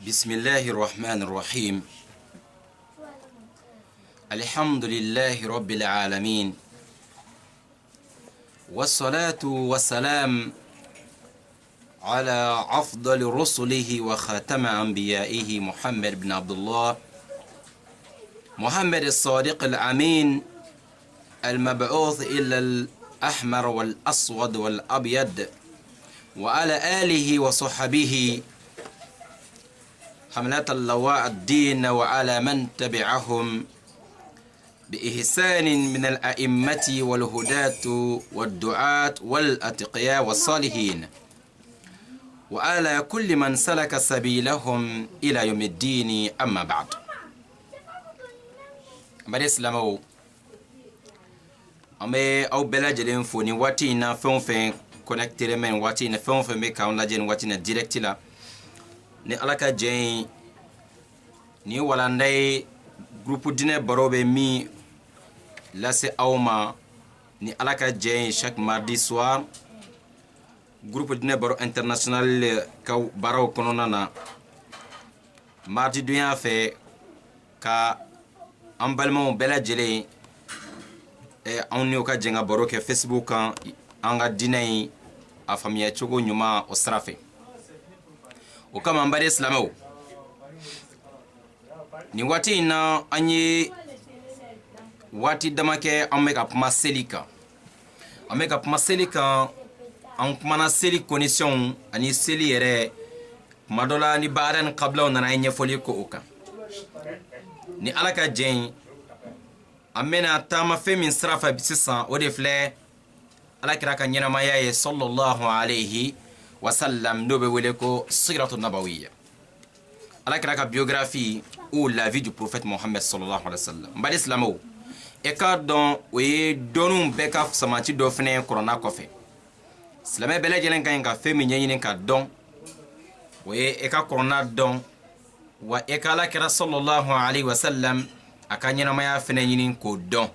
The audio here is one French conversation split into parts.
بسم الله الرحمن الرحيم. الحمد لله رب العالمين، والصلاة والسلام على أفضل رسله وخاتم أنبيائه محمد بن عبد الله، محمد الصادق الأمين المبعوث إلى الأحمر والأسود والأبيض، وعلى آله وصحبه حملة اللواء الدين، وعلى من تبعهم بإحسان من الأئمة والهداة والدعاة والأتقياء والصالحين، وعلى كل من سلك سبيلهم إلى يوم الدين. أما بعد، mbade islamo ame au belajelen foni wati na fenfen connecter men wati na fenfen me ka on la jen wati na direct la ni alaka jen ni wala ndai groupe dine barobe mi lase awma ni alaka jen chaque mardi soir groupe dine baro international ka baro konona na mardi dunya fe ka an balimaw bɛɛ lajɛlen anw ni o ka jɛn ka baro kɛ Facebook kan an ka diinɛ in a faamuya cogo ɲuman o sira fɛ. O kama an bari silamɛw, nin waati in na an ye waati dama kɛ an bɛ ka kuma seli kan. An bɛ ka kuma seli kan, an kumana seli condition ani seli yɛrɛ. Kuma dɔ la ni baara ni kabilaw nana ye ɲɛfɔli kɛ o kan. Ni ala ka jɛn an bɛna taama fɛn min sira fɛ sisan o de filɛ alakira ka ɲɛnamaya ye sallallahu alayhi wa sallam, n'o bɛ wele ko siratu nabawiya, alakira ka biographie ou la vie du prophète Mohammed sallallahu alayhi wa sallam. N bali silamɛw, e k'a dɔn o ye dɔnniw bɛɛ ka samati dɔ fɛnɛ kɔrɔna kɔfɛ. Silamɛ bɛɛ lajɛlen ka ɲi ka fɛn min ɲɛɲini ka dɔn o ye e ka kɔrɔna dɔn, wa e ka alakira sallallahu alayhi wa sallam a ka ɲɛnamaya fɛnɛ ɲini k'o dɔn.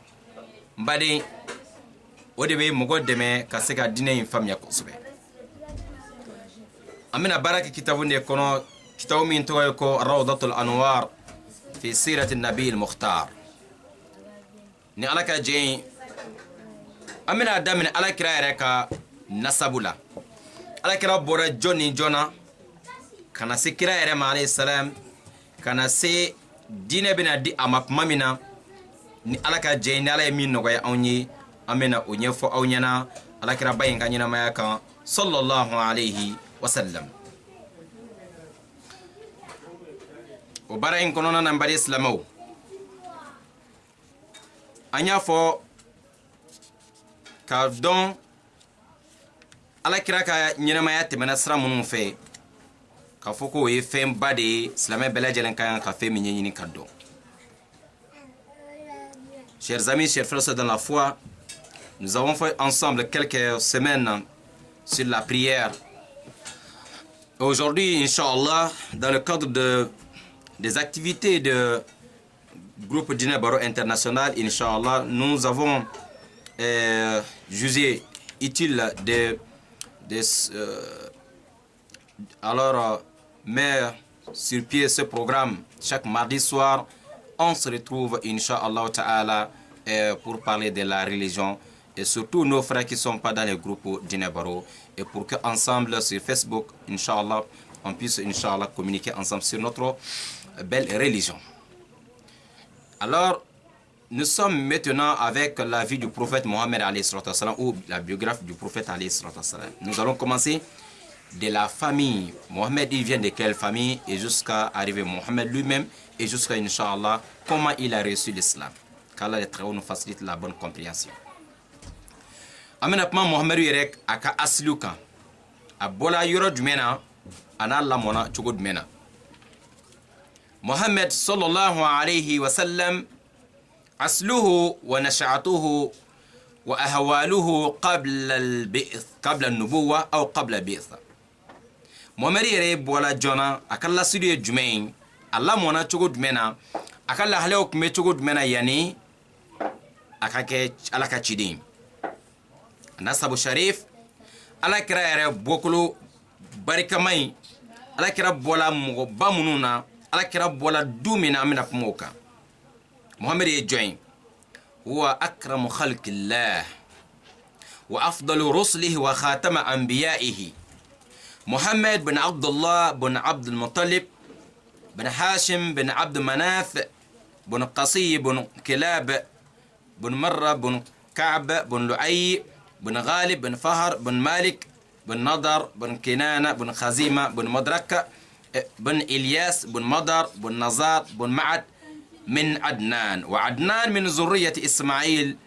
N baden, o de bɛ mɔgɔ dɛmɛ ka se ka diinɛ in faamuya kosɛbɛ. An bɛna baara kɛ kitabu de kɔnɔ, kitabu min tɔgɔ ye ko rawdatul anwar fi sirati nabi al-mukhtar. Ni ala ka jɛn an bɛna daminɛ alakira yɛrɛ ka nasabu la. Alakira bɔra jɔn ni jɔn na ka na se kira yɛrɛ ma alayhi salam, ka na se diinɛ bɛna di a ma tuma min na, ni ala ka jɛn ni ala ye min nɔgɔya anw ye an bɛna o ɲɛfɔ aw ɲɛna alakira ba in ka ɲɛnamaya kan sallallahu alayhi wa sallam. O baara in kɔnɔna na n bari silamɛw, an y'a fɔ k'a dɔn alakira ka ɲɛnamaya tɛmɛna sira minnu fɛ k'a fɔ k'o ye fɛnba de ye silamɛ bɛɛ lajɛlen ka kan ka fɛn min ɲɛɲini ka dɔn. Chers amis, chers frères dans la foi, nous avons fait ensemble quelques semaines sur la prière. Aujourd'hui, Inch'Allah, dans le cadre des activités de groupe Dîner Baro International, Inch'Allah, nous avons jugé utile alors mettre sur pied ce programme. Chaque mardi soir, on se retrouve, Inch'Allah Ta'ala, pour parler de la religion, et surtout nos frères qui ne sont pas dans les groupes Dîner Baro, et pour qu'ensemble sur Facebook, Inch'Allah, on puisse Inch'Allah communiquer ensemble sur notre belle religion. Alors, nous sommes maintenant avec la vie du prophète Mohammed alayhi salatu wassalam, ou la biographie du prophète alayhi salatu wassalam. Nous allons commencer de la famille. Mohammed, il vient de quelle famille, et jusqu'à arriver Mohammed lui-même, et jusqu'à Inch'Allah, comment il a reçu l'islam. Qu'Allah les très haut nous facilite la bonne compréhension. Amenapement Mohammed yɛrɛ a ka asiliw kan, a bɔla yɔrɔ jumɛn na a n'a lamɔna cogo jumɛn na. Mohammed sallallahu alayhi wa sallam, asluhu wa nasha'atuhu wa ahwaluhu qabla an-nubuwwa aw qabla al-bi'tha. Mohammed yɛrɛ bɔla jɔna, a ka lasili ye jumɛn ye, a lamɔna cogo jumɛn na, a ka lahalaw tun bɛ cogo jumɛn na yani a ka kɛ ala ka ciden. Nasabu sharif, alakira yɛrɛ bɔkolo barikama in alakira bɔla mɔgɔba minnu na alakira bɔla du min na an bɛna kuma o kan muhammed ye jɔn ye huwa akramu khalqillah wa afdalu rusulihi wa khatama anbiyaihi محمد بن عبد الله بن عبد المطلب بن هاشم بن عبد مناف بن قصي بن كلاب بن مرة بن كعب بن لؤي بن غالب بن فهر بن مالك بن نضر بن كنانة بن خزيمة بن مدرك بن إلياس بن مضر بن نزار بن معد من عدنان وعدنان من ذرية إسماعيل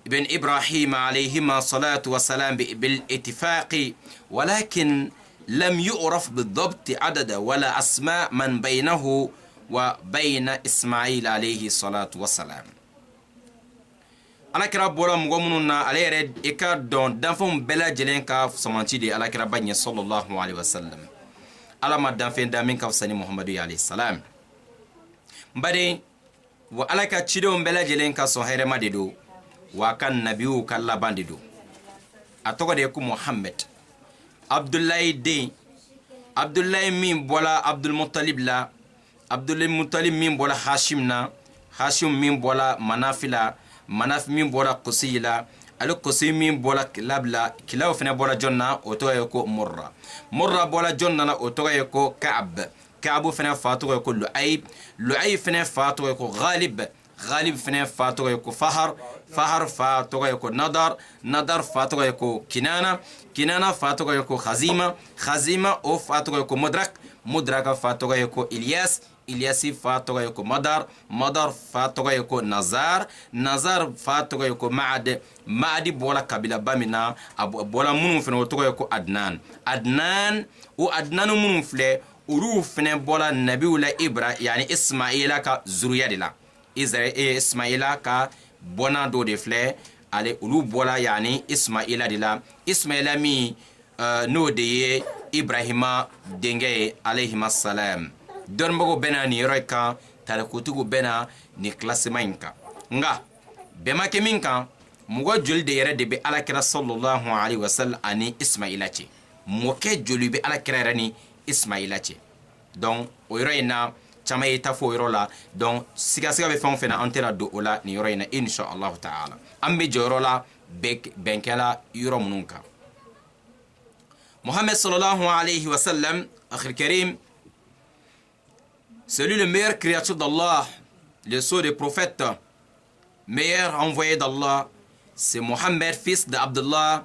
بن إبراهيم عليهما الصلاة والسلام بالاتفاق ولكن لم يعرف بالضبط عدد ولا أسماء من بينه وبين إسماعيل عليه الصلاة والسلام alakira bɔra mɔgɔ minnu na ale yɛrɛ i ka dɔn danfɛnw bɛɛ lajɛlen ka samanci de alakira ba ɲɛ sallallahu alaihi wasallam ala ma danfɛn da min ka fisa ni muhamadu ye alayhi salam bari wa ala ka cidenw bɛɛ lajɛlen ka sɔn hɛrɛma de do wa ka nabiw ka laban de do a tɔgɔ de ye ko muhammed abdullahi den abdullahi min bɔla abdulmutalib la abdulmutalib min bɔla hashim na hashim min bɔla manafi la manaf min bɔra kusi la ale kusi min bɔra kilab la kilaw fana bɔra jɔn na o tɔgɔ ye ko murra murra bɔra jɔn na o tɔgɔ ye ko ka'ab ka'abu fana fa tɔgɔ ye ko lu'ayb lu'ayb fana fa tɔgɔ ye ko ghalib ghalib fana fa tɔgɔ ye ko fahar fahar fa tɔgɔ ye ko nadar nadar fa tɔgɔ ye ko kinana kinana fa tɔgɔ ye ko khazima khazima o fa tɔgɔ ye ko mudrak mudraka fa tɔgɔ ye ko ilyas ilyasi fa tɔgɔ ye ko madar madar fa tɔgɔ ye ko nazar nazar fa tɔgɔ ye ko maad maadi bɔla kabila ba min na a bɔla minnu fana o tɔgɔ ye ko adnan adnan o adnan minnu filɛ olu fana bɔla nabiw la yani ismaila ka zuriya de la ismaila ka bɔna dɔ de filɛ ale olu bɔla yani ismaila de la ismaila min n'o de ye ibrahima denkɛ ye alayhima salam dɔnnibago bɛna nin yɔrɔ kan tarikutigiw bɛna nin kilasima in kan nka bɛɛ ma kɛ min kan mɔgɔ joli de yɛrɛ de bɛ alakira sallallahu alaihi wasallam ani ismaila cɛ mɔkɛ joli bɛ alakira yɛrɛ ni ismaila cɛ donc o yɔrɔ in na caman ye ta fɔ o yɔrɔ la donc sigasiga bɛ fɛn o fɛn na an tɛna don o la nin yɔrɔ in na inshallah ta'ala an bɛ jɔ yɔrɔ la bɛnkɛla yɔrɔ minnu kan Mohammed sallallahu alayhi wa sallam akhir karim celui le meilleur créature d'Allah, le sceau des prophètes, meilleur envoyé d'Allah, c'est Mohammed, fils d'Abdullah,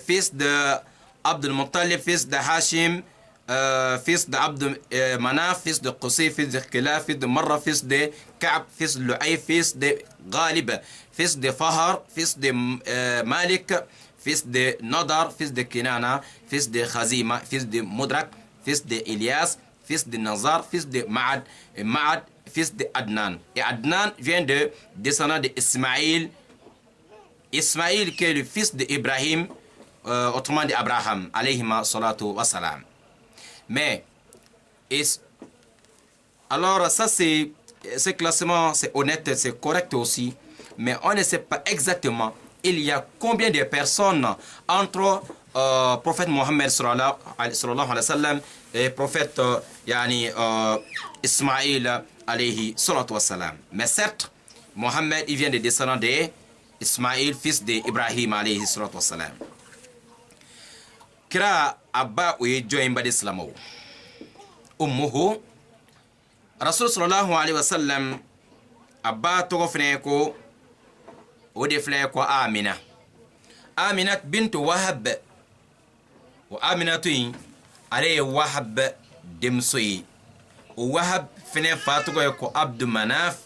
fils d'Abdul Muttalib, fils de Hashim, fils d'Abd Manaf, fils de Qusay, fils de Kilab, fils de Marra, fils de Ka'b, fils de Lu'ay, fils de Ghalib, fils de Fahar, fils de Malik, fils de Nadar, fils de Kinana, fils de Khazima, fils de Mudrak, fils de Ilyas, fils de Nazar, fils de Ma'ad, et Ma'ad, fils de Adnan. Et Adnan vient de descendant de Ismaïl. Ismaïl qui est le fils d'Ibrahim, autrement d'Abraham, alayhima salatu wa salam. Mais, alors ça c'est, ce classement c'est honnête, c'est correct aussi, mais on ne sait pas exactement il y a combien de personnes entre prophète Mohammed sallallahu alayhi wa sallam et prophète yani Ismaïl alayhi salatu wa salam. Mais certes, Mohammed il vient de descendants d'Ismaïl, fils d'Ibrahim alayhi salatu wa salam. Kira abba uye join ba islamo ummuhu rasul sallallahu alayhi wa sallam abba to fene ko o de fle ko amina aminat bint wahab wa aminatu ale wahab demsoyi o wahab fene fatugo ko abdu manaf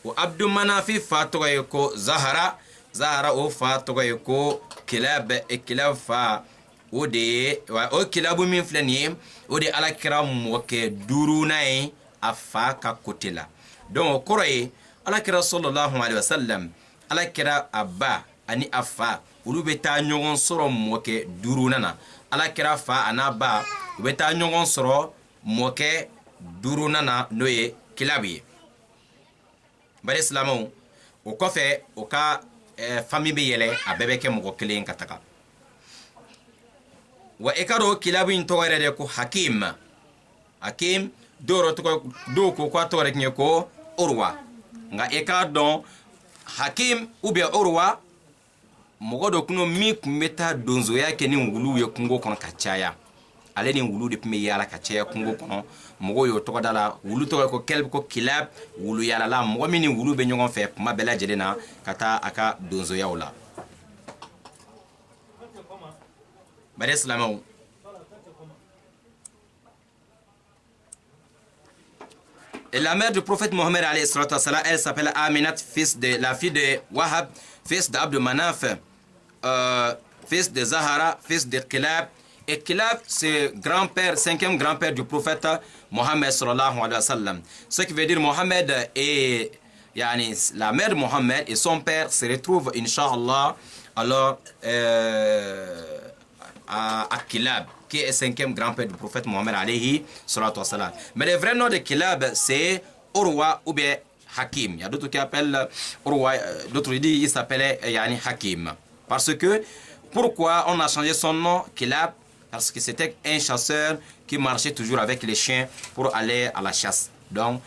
wa abdu manafi fatugo ko zahara zahara o fatugo ko kilab e kilab fa o de o kilabu min flani o de alakira moke durunai afa ka kotela donc koroye alakira sallallahu alaihi wasallam alakira abba ani afa ulu be ta ɲɔgɔn sɔrɔ mɔkɛ durunana alakira fa ana ba u be ta ɲɔgɔn sɔrɔ mɔkɛ durunana n'o ye kilabu ye bari silamɛw o kɔfɛ o ka famille be yɛlɛ a bɛɛ bɛ kɛ mɔgɔ kelen ka taga wa ekado kilabu in togore de ko Hakim. Hakim doro to do ko kwa tore nye ko Urwa. Nga ekado Hakim ou bien Urwa mogodo kuno mi kumeta donzo yake ni ngulu ye kungo kono kachaya. Ale ni ngulu de pime yala kachaya kungo kono mogo yo to dala wulu to ko kelb ko kilab wulu yala la mogo mi ni wulu be nyongon fe ma bela jelena kata aka donzo yaola. Bade Islamou. Et la mère du prophète Mohammed alayhi salatu wassalam, elle s'appelle Aminat, la fille de Wahab, fils d'Abd Manaf, fils de Zahara, fils de Kilab. Et Kilab, c'est grand-père, 5e grand-père du prophète Mohammed sallallahu alayhi wa sallam. Ce qui veut dire Mohammed et la mère de Mohammed et son père se retrouvent, Inch'Allah, alors à Kilab, qui est 5e grand-père du prophète Mohammed alayhi salatu wa salam. Mais le vrai nom de Kilab, c'est Urwa ou bien Hakim. Il y a d'autres qui appellent Urwa, d'autres disent il s'appelait Hakim. Parce que, pourquoi on a changé son nom Kilab? Parce que c'était un chasseur qui marchait toujours avec les chiens pour aller à la chasse. Donc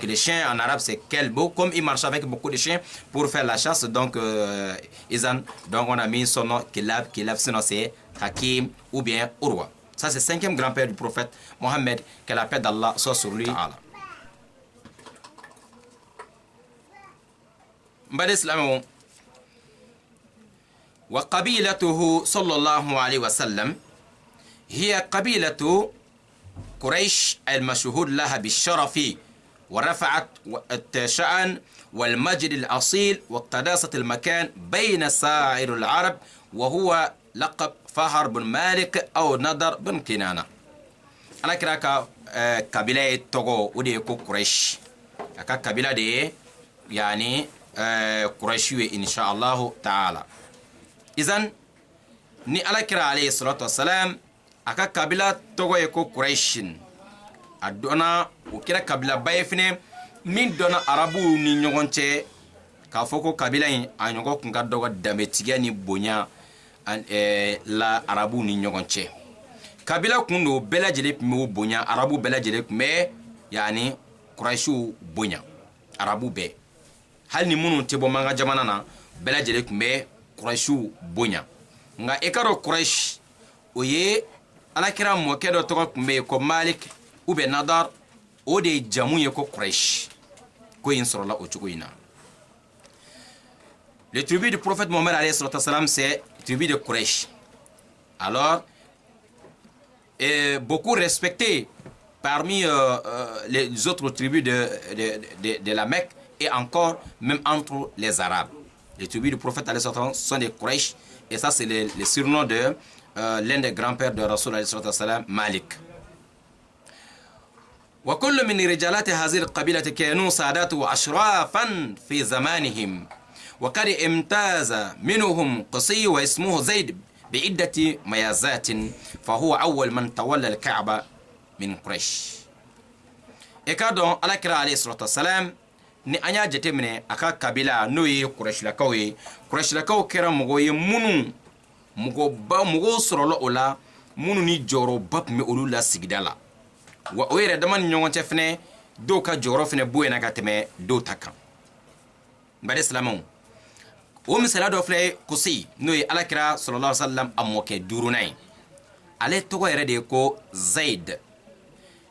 les chiens en arabe c'est kelbo, comme il marchait avec beaucoup de chiens pour faire la chasse, donc on a mis son nom Kilab, sinon c'est Hakim ou bien Urwa. Ça c'est 5e grand-père du prophète Mohammed, que la paix d'Allah soit sur lui. Mbade Islamou. Wa qabilatuhu sallallahu alayhi wa sallam هي قبيلة قريش المشهود لها بالشرف ورفعت الشأن والمجد الأصيل وقداسة المكان بين سائر العرب وهو لقب فهر بن مالك أو نضر بن كنانة. أنا كراك قبيلة توغو ودي كو قريش أكا قبيلة دي قريشية إن شاء الله تعالى. إذن ni alakira alayhi salatu wassalam aka kabila togo ye ko Quraishin adona o kira kabila bayefine min dona arabu ni ɲɔgɔn cɛ k'a fɔ ko kabila in a ɲɔgɔn kun ka dɔgɔ danbetigiya ni bonya la arabu ni ɲɔgɔn cɛ. Kabila kun do bɛɛ lajɛlen kun b'o bonya, arabu bɛɛ lajɛlen kun bɛ Quraishiw bonya, arabu bɛɛ. Hali ni minnu tɛ bɔ manga jamana na bɛɛ lajɛlen kun bɛ Quraishiw bonya. Nga ekaro Quraish o ye alakira mɔkɛ dɔ tɔgɔ kun bɛ ko Malik ou bien Nadar, o de jamu ye ko Quraish, ko in sɔrɔla o cogo in na. Le tribu du prophète Mohammed alayhi salatu wassalam, c'est tribu de Quraish. Alors beaucoup respecté parmi les autres tribus de la Mecque et encore même entre les Arabes. Les tribus du prophète alayhi salatu wassalam sont des Quraish. Et ça, c'est le surnom de l'un des grands-pères de Rasoul alayhi salatu wassalam, Malik. وكل من رجالات هذه القبيلة كانوا سادات وأشرافا في زمانهم وقد امتاز منهم قصي واسمه زيد بعدة ميازات فهو أول من تولى الكعبة من قريش. إكادون على عليه الصلاة والسلام ni anya jetemine aka kabila no ye Quraysh lakaw kera mogo ye mogo sorolo ola munu ni joro bap me olu la sigidala wa o yere dama nyongon tefne do ka joro fene buena ka teme do takan bade islamon o misala do fle kusi no ye alakira sallallahu alaihi wasallam amoke durunai ale togo yere de ko Zaid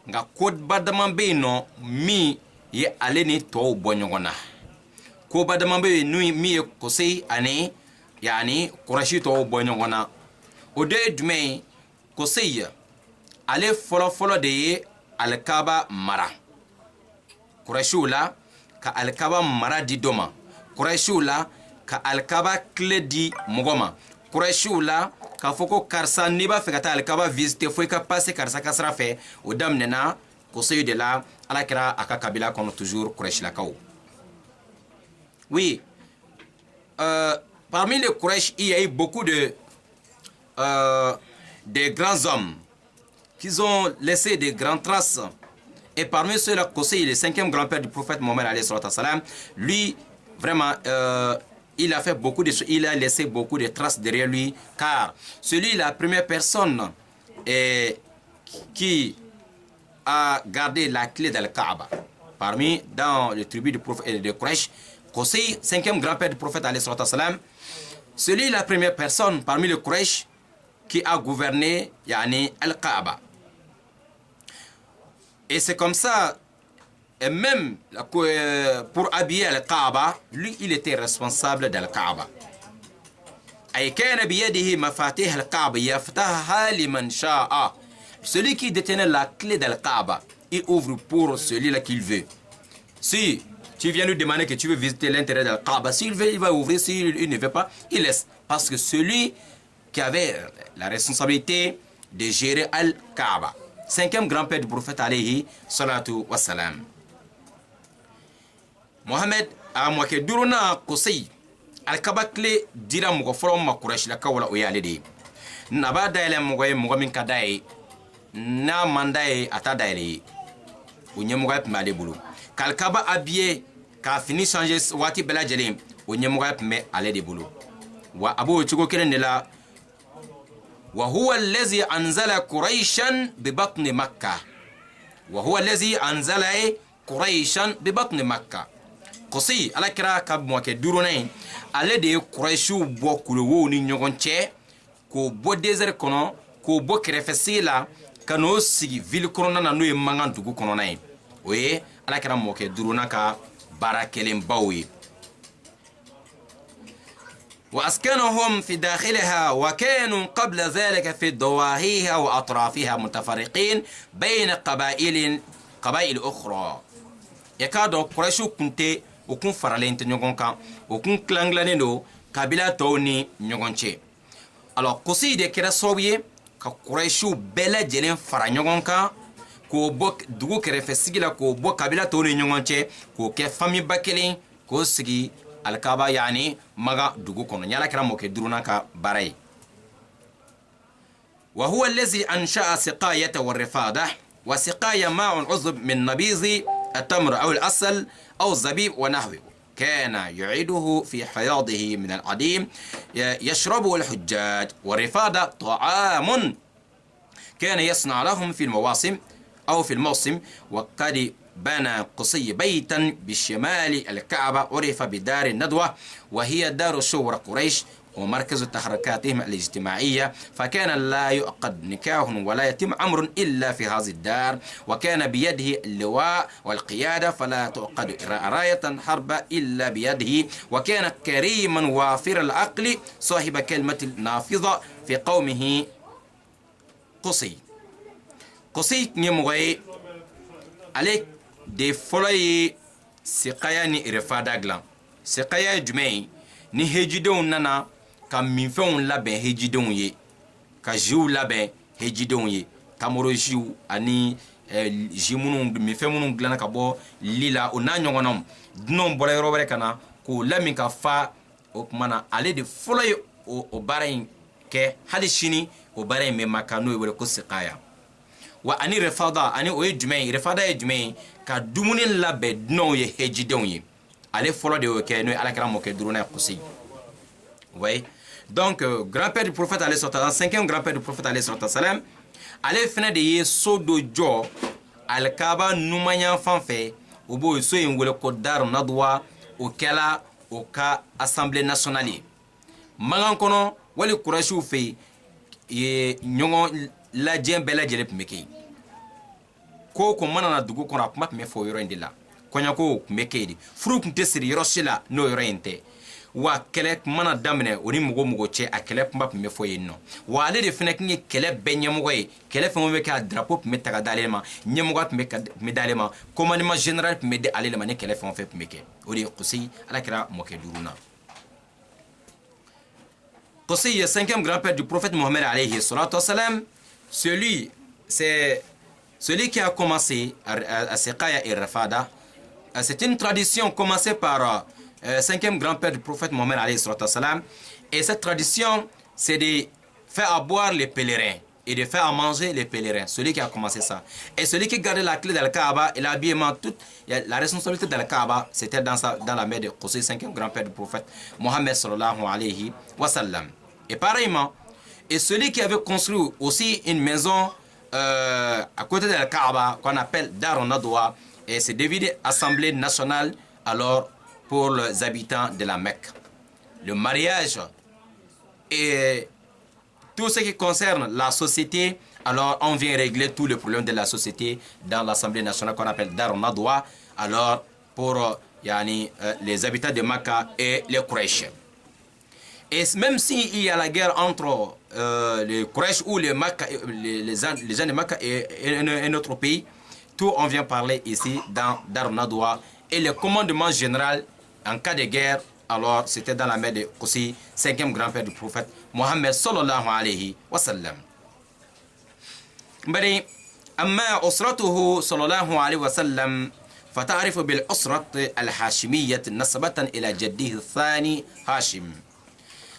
nga kod badaman be no mi ye ale ni to bo ɲɔgɔn na ko badama be nu mi ye Qusay ani Qurashi to bo ɲɔgɔn na o de jumɛn Qusay ale fɔlɔ de ye Alkaba mara Qurashiw la ka Alkaba mara di dɔ ma Qurashiw la ka Alkaba kile di mɔgɔ ma Qurashiw la ka fɔ ko karisa n'i b'a fɛ ka taa Alkaba visiter fo i ka passer karisa ka sira fɛ o daminɛna Qusay de la alakira aka kabila kono toujours Quraish lakaw. Oui, parmi les Quraish, il y a eu beaucoup de grands hommes qui ont laissé des grandes traces. Et parmi ceux-là, Qusay, le 5e grand-père du prophète Mohammed alayhi salatu wassalam, lui, vraiment, il a fait beaucoup de choses, il a laissé beaucoup de traces derrière lui, car celui, la première personne et qui a gardé la clé de la Kaaba. Parmi, dans les tribus de Quraysh, Qusay, cinquième grand-père du prophète, celui la première personne parmi les Quraysh qui a gouverné yani, Al-Kaaba. Et c'est comme ça, et même pour habiller Al-Kaaba, lui, il était responsable de Al-Kaaba. Celui qui détenait la clé de Al-Kaaba, il ouvre pour celui-là qu'il veut. Si tu viens lui demander que tu veux visiter l'intérieur de Al-Kaaba, s'il veut, il va ouvrir. S'il ne veut pas, il laisse. Parce que celui qui avait la responsabilité de gérer Al-Kaaba, cinquième grand-père du prophète alayhi salatu wassalam. Mohamed a moqué duruna Qusay. Al-Kaaba clé dira mɔgɔ fɔlɔ ma Quraysh la kawala o y'ale de ye. N'a b'a dayɛlɛ mɔgɔ ye mɔgɔ min ka d'a ye n'a man d'a ye a t'a dayɛlɛ ye. O ɲɛmɔgɔya tun b'ale bolo. K'Al-Kaaba habillé k'a fini changer waati bɛɛ lajɛlen o ɲɛmɔgɔya tun bɛ ale de bolo. Wa a b'o cogo kelen de la. Wa huwa allazi anzala Qurayshan bi batni Makkah. Wa huwa allazi anzala Qurayshan bi batni Makkah. Qusay ala kira ka mɔkɛ duruna ye ale de ye Qurayshiw bɔ kulewow ni ɲɔgɔn cɛ k'o bɔ désert kɔnɔ k'o bɔ kɛrɛfɛsigi la ka n'o sigi ville kɔnɔna na n'o ye Mankan dugu kɔnɔna ye o ye ala kira mɔkɛ duruna ka baara kɛlenbaw ye. وأسكنهم في داخلها وكانوا قبل ذلك في ضواحيها وأطرافها متفرقين بين قبائل أخرى. يكادوا قريش كنت وكن فرالين تنيغون كان وكن كلانغلانين دو kabila tɔw ni ɲɔgɔn cɛ. Alors Qusay de kɛra sababu ye ka Qurayshiw bɛɛ lajɛlen fara ɲɔgɔn kan k'o bɔ dugu kɛrɛfɛ sigi la k'o bɔ kabila tɔw ni ɲɔgɔn cɛ k'o kɛ famille ba kelen k'o sigi Al-Kaaba yani Maga dugu kɔnɔ. Ni Ala kɛra mɔkɛ duruna ka baara ye. وهو الذي أنشأ سقاية والرفادة وسقاية ماء عذب من نبيذ التمر أو العسل أو الزبيب ونحوه كان يعيده في حياضه من العديم يشربه الحجاج. والرفادة طعام كان يصنع لهم في المواسم أو في الموسم. وقد بنى قصي بيتا بالشمال الكعبة عرف بدار الندوة وهي دار شور قريش ومركز تحركاتهم الاجتماعية. فكان لا يعقد نكاح ولا يتم أمر إلا في هذه الدار. وكان بيده اللواء والقيادة فلا تعقد راية حرب إلا بيده. وكان كريما وافر العقل صاحب كلمة نافذة في قومه. قصي نموي عليك دي فلوي سقايا ني رفادا غلان سقايا جمعي ni hejidenw nana ka minfɛnw labɛn hejidenw ye ka jiw labɛn hejidenw ye tamaro jiw ani ji minnu minfɛn minnu dilanna ka bɔ lila o n'a ɲɔgɔnnaw dunanw bɔra yɔrɔ wɛrɛ ka na k'o lamin ka fa o tuma na ale de fɔlɔ ye o baara in kɛ hali sini o baara in bɛ Maka n'o ye wele ko siqaya. Wa ani refada ani o ye jumɛn ye refada ye jumɛn ye ka dumuni labɛn dunanw ye hejidenw ye. Ale fɔlɔ de y'o kɛ n'o ye Alakira mɔkɛ duruna ye Qusay. Oui. Donc grand-père du prophète alayhi salatu wasalam, cinquième grand-père du prophète alayhi salatu wasalam, ale fɛnɛ de ye so dɔ jɔ Al-Kaaba numanyan fan fɛ o b'o so in wele ko Dar Nadwa o kɛla o ka assemblée nationale ye. Mankan kɔnɔ wali Qurayshiw fɛ ye ɲɔgɔn lajɛ bɛɛ lajɛlen tun bɛ kɛ yen. Ko ko mana na dugu kɔnɔ a kuma tun bɛ fɔ o yɔrɔ in de la. Kɔɲɔko tun bɛ kɛ yen. Furu tun tɛ siri yɔrɔ si la n'o yɔrɔ in tɛ. Wa kɛlɛ mana daminɛ o ni mɔgɔ cɛ a kɛlɛ kuma tun bɛ fɔ yen nɔ. Wa ale de fɛnɛ tun ye kɛlɛ bɛɛ ɲɛmɔgɔ ye. Kɛlɛ fɛn o fɛn bɛ kɛ a drapeau tun bɛ ta ka d'ale ma. Ɲɛmɔgɔ tun bɛ d'ale ma. Commandement général tun bɛ di ale ma ni kɛlɛ fɛn o fɛn tun bɛ kɛ. O de ye Qusay ala kɛra mɔkɛ duruna. Qusay est cinquième grand-père du prophète Mohammed alayhi salatu wasalam. C'est celui qui a commencé à Siqaya et Rafada. C'est une tradition commencée par cinquième grand-père du prophète Mohammed alayhi salatu wasalam. Et cette tradition, c'est de faire à boire les pèlerins et de faire à manger les pèlerins. Celui qui a commencé ça. Et celui qui gardait la clé de Al-Kaaba et l'habillement, toute la responsabilité de Al-Kaaba, c'était dans la main de Qusay, cinquième grand-père du prophète Mohammed sallallahu alayhi wa sallam. Et pareillement, Et celui qui avait construit aussi une maison à côté de la Kaaba, qu'on appelle Dar Nadwa, et c'est devenu Assemblée nationale alors pour les habitants de la Mecque. Le mariage et tout ce qui concerne la société, alors on vient régler tous les problèmes de la société dans l'Assemblée nationale qu'on appelle Dar Nadwa, alors pour les habitants de Mecque et les Quraysh. Et même s'il y a la guerre entre les Quraysh ou les gens de Mecque et un autre pays, tout on vient parler ici dans Dar Nadwa. Et le commandement général en cas de guerre, alors c'était dans la main de aussi 5e grand-père du prophète Mohammed sallallahu alayhi wa sallam. بني أما أسرته صلى الله عليه وسلم فتعرف بالأسرة الهاشمية نسبة إلى جده الثاني هاشم.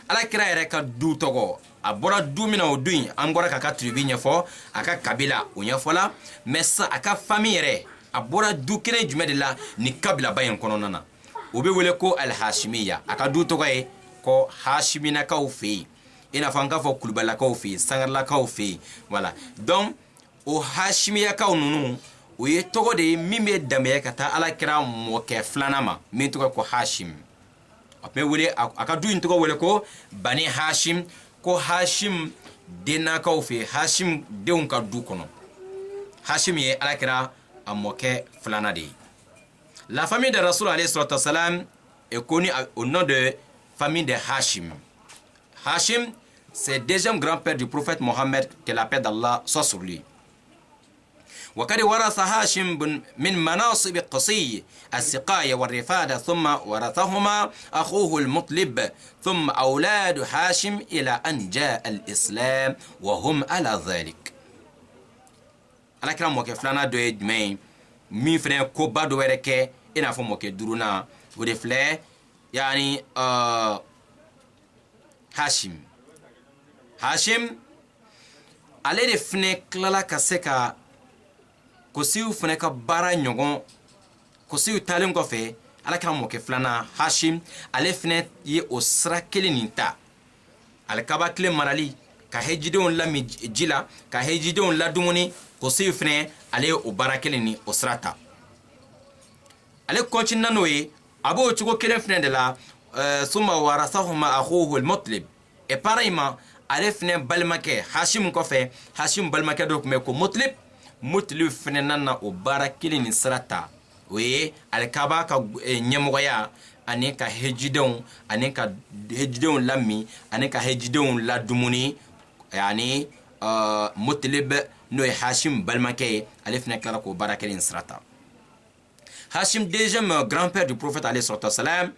ala kira yɛrɛ ka du tɔgɔ a bɔra du min na o du in an bɔra k'a ka tribu ɲɛfɔ a ka kabila o ɲɛfɔla mais sa a ka famille yɛrɛ a bɔra du kelen jumɛn de la ni kabilaba in kɔnɔna na o bɛ wele ko alhashimiya a ka du tɔgɔ ye ko hashiminakaw fɛ yen i n'a fɔ an k'a fɔ kulubalakaw fɛ yen sangarilakaw fɛ yen voilà donc o hashimiyakaw ninnu o ye tɔgɔ de ye min bɛ danbeya ka taa ala kira mɔkɛ filanan ma min tɔgɔ ko hashim a ka du in tɔgɔ wele ko bani hashim ko hashim dennakaw fɛ hashim denw ka du kɔnɔ hashim ye alakira a mɔkɛ filanan de ye. La famille de Rasoul alayhi salatu wassalam est connue au nom de famille de Hashim. Hashim, c'est le deuxième grand-père du prophète Mohammed, que la paix d'Allah soit sur lui. وقد ورث هاشم من مناصب قصي السقاية والرفادة ثم ورثهما أخوه المطلب ثم أولاد هاشم إلى أن جاء الإسلام وهم على ذلك. على كلام موكي فلانا دوي جمعين مين فنان كوبا دوي ركي إنا فو موكي درونا ودي فلا يعني هاشم على دي فنان كلالا كسيكا kosiw fana ka baara ɲɔgɔn kosiw talen kɔfɛ ala kira mɔkɛ filanan hashim ale fana ye o sira kelen nin ta alikaba tile marali ka hejidenw lami ji la ka hejidenw ladumuni kosiw fana ale ye o baara kelen ni o sira ta ale kɔntinna n'o ye a b'o cogo kelen fana de la summa warasahuma akhuhu al-mutlib et pareillement ale fana balimakɛ hashim kɔfɛ hashim balimakɛ dɔ tun bɛ ko mutlib Mutlib fana nana o baara kelen ni sira ta o ye alikaba ka ɲɛmɔgɔya ani ka hejidenw ani ka hejidenw lami ani ka hejidenw ladumuni yani Mutlib n'o ye Hashim balimakɛ ye ale fana tilara k'o baara kelen ni sira ta. Hashim, deuxième grand-père du prophète alayhi salatu wassalam,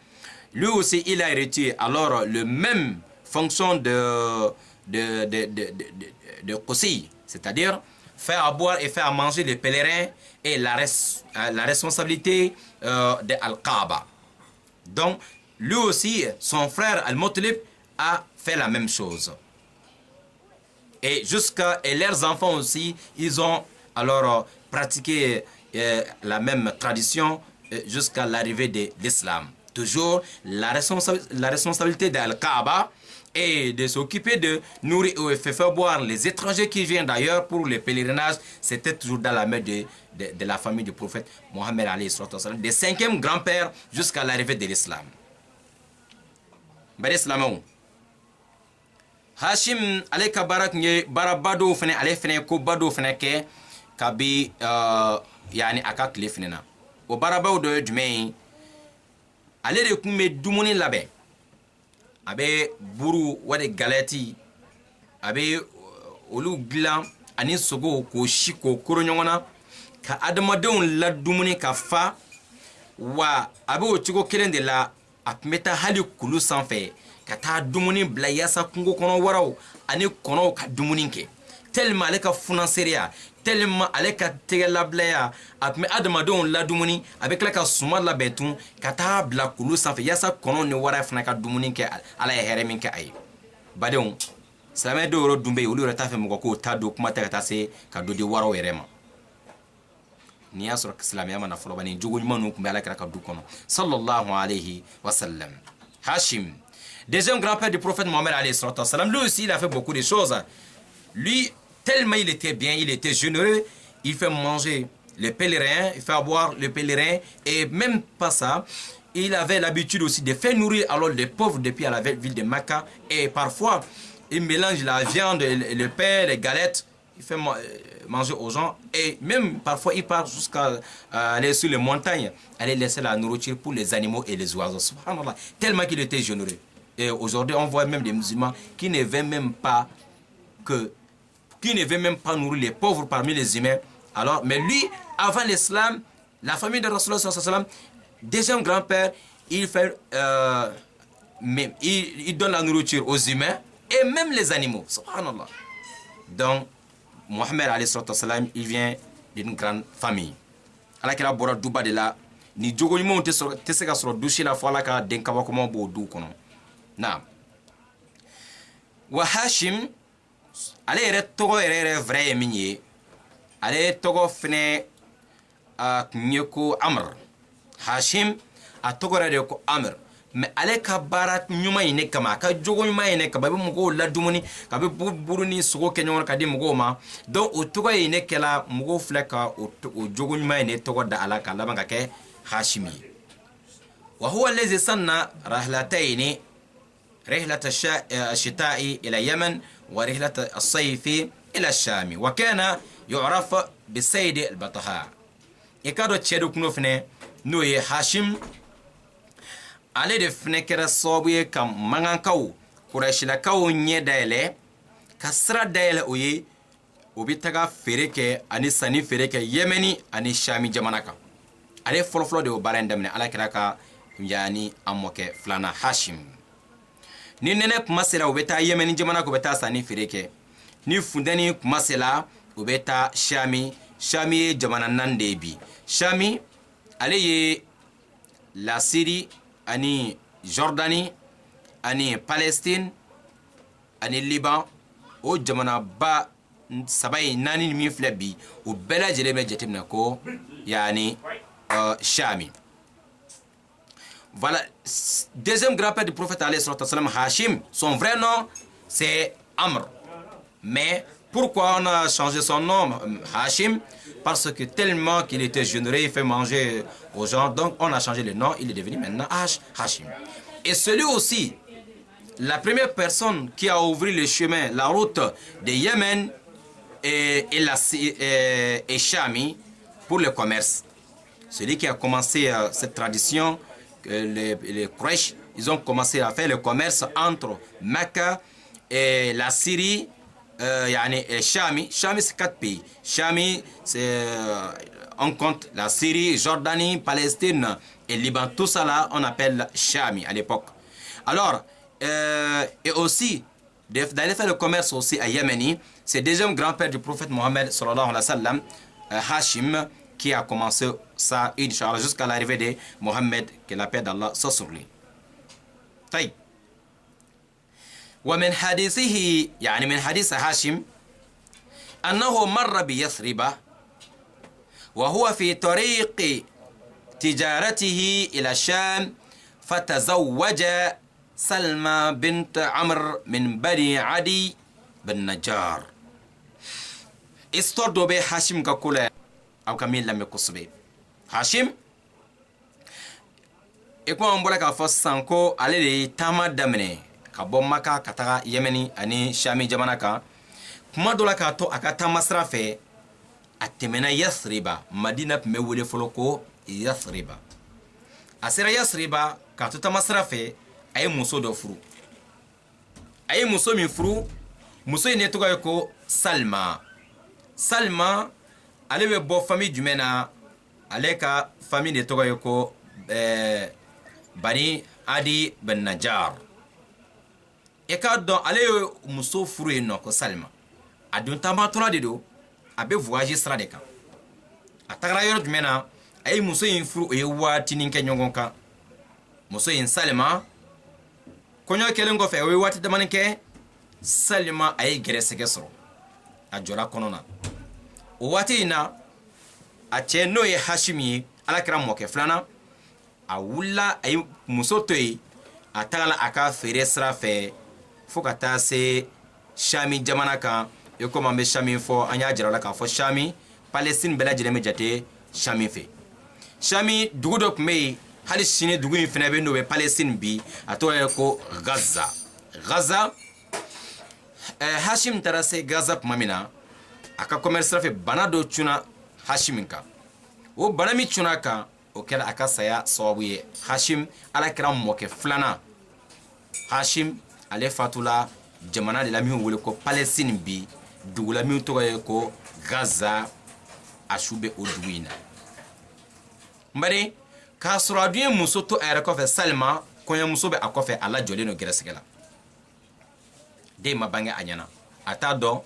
lui aussi il a hérité alors le même fonction de Qusay, c'est-à-dire faire à boire et faire à manger les pèlerins et la responsabilité de Al-Kaaba. Donc, lui aussi, son frère Al-Mutlib a fait la même chose. Et leurs enfants aussi, ils ont alors pratiqué la même tradition jusqu'à l'arrivée de l'islam. Toujours la responsabilité d'Al-Kaaba et de s'occuper de nourrir et faire boire les étrangers qui viennent d'ailleurs pour le pèlerinage, c'était toujours dans la main de la famille du prophète Mohammed alayhi salatu wassalam, des 5e grand-père jusqu'à l'arrivée de l'islam. Bari islamou Hashim ale ka barak nye barabado fene ale fene ko bado fene ke kabi yani aka kle fene na o barabado do jumɛn ale de kun bɛ dumuni labɛn a bɛ buru wali galɛti a bɛ olu dilan ani sogo k'o si k'o koro ɲɔgɔn na ka adamadenw ladumuni ka fa wa a bɛ o cogo kelen de la a tun bɛ taa hali kulu sanfɛ ka taa dumuni bila yaasa kungo kɔnɔ waraw ani kɔnɔw ka dumuni kɛ tellement ale ka funansereya tellement ale ka tɛgɛ labilaya a tun bɛ adamadenw ladumuni a bɛ tila ka suma labɛn tun ka taa bila kulu sanfɛ yaasa kɔnɔw ni wara fana ka dumuni kɛ ala ye hɛrɛ min kɛ a ye badenw silamɛ dɔw yɛrɛ dun bɛ yen olu yɛrɛ t'a fɛ mɔgɔ k'o ta don kuma tɛ ka taa se ka dɔ di waraw yɛrɛ ma n'i y'a sɔrɔ silamɛya ma na fɔlɔ bani jogo ɲuman ninnu tun bɛ ala kira ka du kɔnɔ sallallahu alayhi wa sallam. Hashim, Deuxième grand-père du prophète Mohammed, lui aussi, il a fait beaucoup de choses. Lui, tellement il était bien, il était généreux, il fait manger les pèlerins, il fait boire les pèlerins, et même pas ça, il avait l'habitude aussi de faire nourrir alors les pauvres depuis à la ville de Mecca, et parfois, il mélange la viande, le pain, les galettes, il fait manger aux gens, et même parfois il part jusqu'à aller sur les montagnes, aller laisser la nourriture pour les animaux et les oiseaux. Subhanallah, tellement qu'il était généreux. Et aujourd'hui, on voit même des musulmans qui ne veulent même pas nourrir les pauvres parmi les humains. Alors, mais lui, avant l'islam, la famille de Rasulullah sallallahu alayhi wa sallam, deuxième grand-père, il donne la nourriture aux humains et même les animaux. Subhanallah. Donc, Mohammed alayhi sallam, il vient d'une grande famille. Alors qu'il a bora duba de là, ni jogo ni te se ka sɔrɔ dusi la fɔ ala ka den kabakɔmaw b'o du kɔnɔ. Na. Wa Hashim, ale yɛrɛ tɔgɔ yɛrɛ vrai ye min ye, ale tɔgɔ fɛnɛ kun ye ko Amr. Hashim a tɔgɔ yɛrɛ de ko Amr. Mais ale ka baara ɲuman in ne kama, a ka jogo ɲuman in ne kama, a bɛ mɔgɔw ladumuni, ka bɛ buru ni sogo kɛ ɲɔgɔn na ka di mɔgɔw ma. Donc o tɔgɔ in ne kɛla mɔgɔw filɛ ka o jogo ɲuman in ne tɔgɔ da a la ka laban ka kɛ Hashim ye. Wa huwa allazi sanna rahlatayni رحلة الشتاء إلى اليمن ورحلة الصيف إلى الشام وكان يعرف بسيد البطحاء. يكادو تشيدو كنوفني نوي هاشم على دفنكر صوبي كم مانكاو كورشلكاو ني دايله كسرا دايله اوي وبيتاغا فيريكي اني ساني فيريكي يمني اني شامي جمانكا على فلو دو باراندمني على كراكا يعني اموكي فلانا هاشم. Ni nene kuma sela u bɛ taa Yemeni jamana ko bɛ taa sanni feere kɛ. Ni funtɛni kuma sela u bɛ taa Shami. Shami ye jamana 4 de ye bi. Shami ale ye la Syrie ani Jordanie ani Palestine ani Liban o jamana ba 3 in 4 ni min filɛ bi u bɛɛ lajɛlen bɛ jateminɛ ko yani Shami. Voilà, deuxième grand-père du prophète Hashim, son vrai nom c'est Amr. Mais pourquoi on a changé son nom Hashim? Parce que tellement qu'il était généreux, il fait manger aux gens, donc on a changé le nom, il est devenu maintenant Hashim. Et celui aussi, la première personne qui a ouvert le chemin, la route de Yémen et Shami pour le commerce. Celui qui a commencé cette tradition, les Quraysh, ils ont commencé à faire le commerce entre Mecca et la Syrie, et Shami. Shami, c'est 4 pays. Shami, c'est on compte la Syrie, Jordanie, Palestine et Liban. Tout ça là, on appelle Shami à l'époque. Alors, et aussi, d'aller faire le commerce aussi à Yémeni, c'est le deuxième grand-père du prophète Mohammed sallallahu alayhi wa sallam, Hashim, qui a commencé ça, Inch'Allah, jusqu'à l'arrivée de Mohammed, que la paix d'Allah soit sur lui. طيب. ومن حديثه يعني من حديث هاشم أنه مر بيثرب وهو في طريق تجارته إلى الشام فتزوج سلمى بنت عمرو من بني عدي بن نجار. استردوا به هاشم ككله أو كمين لم يكسبه. Hashim eko an bɔra k'a fɔ sisan ko ale de ye taama daminɛ ka bɔ Maka ka taga Yemeni ani Shami jamana kan. Kuma dɔ la k'a to a ka taama sira fɛ a tɛmɛna Yathriba. Madina tun bɛ wele fɔlɔ ko Yathriba. A sera Yathriba k'a to taama sira fɛ a ye muso dɔ furu. A ye muso min furu, muso in ne tɔgɔ ye ko Salma. Salma ale bɛ bɔ famille jumɛn na? Ale ka famille de tɔgɔ ye ko Bani Adi ben Najar. E ka dɔn ale ye muso furu yen nɔ ko Salma. A dun taamatɔla de don, a bɛ voyage sira de kan. A tagara yɔrɔ jumɛn na? A ye muso in furu, o ye waatinin kɛ ɲɔgɔn kan. Muso in Salma kɔɲɔ kɛlen kɔfɛ o ye waati damani kɛ. Salma a ye gɛrɛsɛgɛ sɔrɔ a jɔra kɔnɔ na. O waati in na a cɛ n'o ye Hashim ye, ala kɛra mɔkɛ filanan, a wulila a ye muso to yen, a tagala a ka feere sira fɛ fo ka taa se Shami jamana kan e comme an bɛ Shami fɔ an y'a jira la k'a fɔ Shami Palestine bɛɛ lajɛlen bɛ jate Shami fɛ Shami dugu dɔ tun bɛ yen hali sini dugu in fana bɛ n'o bɛ Palestine bi a tɔgɔ ye ko Gaza Gaza Hashim taara se Gaza tuma min na a ka commerce sira fɛ bana dɔ cunna Hashim kan o bana min cunna kan o kɛra a ka saya sababu ye Hashim ala kɛra mɔkɛ filanan Hashim ale fatula jamana de la min wele ko Palestine bi dugu la min tɔgɔ ye ko Gaza a su bɛ o dugu in na bari k'a sɔrɔ a dun ye muso to a yɛrɛ kɔfɛ Salima kɔɲɔmuso bɛ a kɔfɛ a lajɔlen don gɛrɛsɛgɛ la den ma bange a ɲɛna a t'a dɔn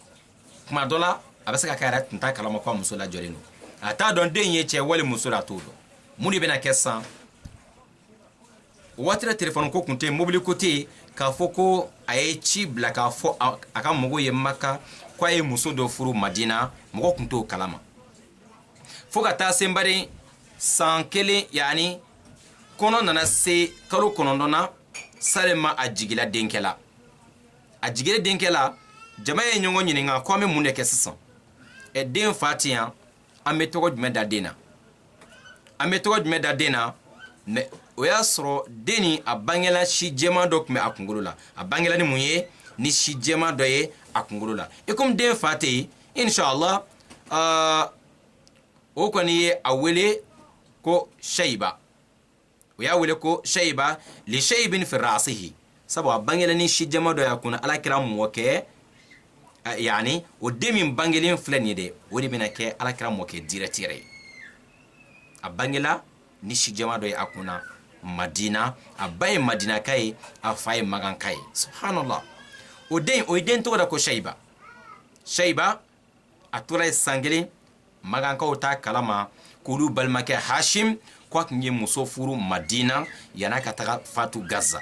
kuma dɔ la a bɛ se ka kɛ a yɛrɛ tun t'a kalama ko a muso lajɔlen don a t'a dɔn den ye cɛ wali muso la a t'o dɔn mun de bɛna kɛ sisan o waati la telefɔni ko tun tɛ yen mobili ko tɛ yen k'a fɔ ko a ye ci bila k'a fɔ a ka mɔgɔw ye Maka ko a ye muso dɔ furu Madina mɔgɔ tun t'o kalama fo ka taa se n bari san kelen yani kɔnɔ nana se kalo 9 na Salima a jigila denkɛ la a jigila denkɛ la jama ye ɲɔgɔn ɲininka ko an bɛ mun de kɛ sisan den fa tɛ yan an bɛ tɔgɔ jumɛn da den na an bɛ tɔgɔ jumɛn da den na mais o y'a sɔrɔ den ni a bangela si jɛman dɔ tun bɛ a kunkolo la a bangela ni mun ye ni si jɛman dɔ ye a kunkolo la et comme den fa tɛ yen inshallah o kɔni ye a wele ko Shayba o y'a wele ko Shayba li shaybin fi ra'sihi sabu a bangela ni si jɛman dɔ y'a kunna ala kɛra mɔkɛ yani o den min bangelen filɛ nin ye dɛ o de bɛna kɛ ala kɛra mɔkɛ direct yɛrɛ ye a bangela ni si jɛman dɔ ye a kunna Madina a ba ye Madina ka ye a fa ye Magan ka ye subhanallah o ye den tɔgɔ da ko Shayba Shayba a tora ye san kelen Magankaw t'a kalama k'olu balimakɛ Hashim ko a tun ye muso furu Madina yan'a ka taga fatu Gaza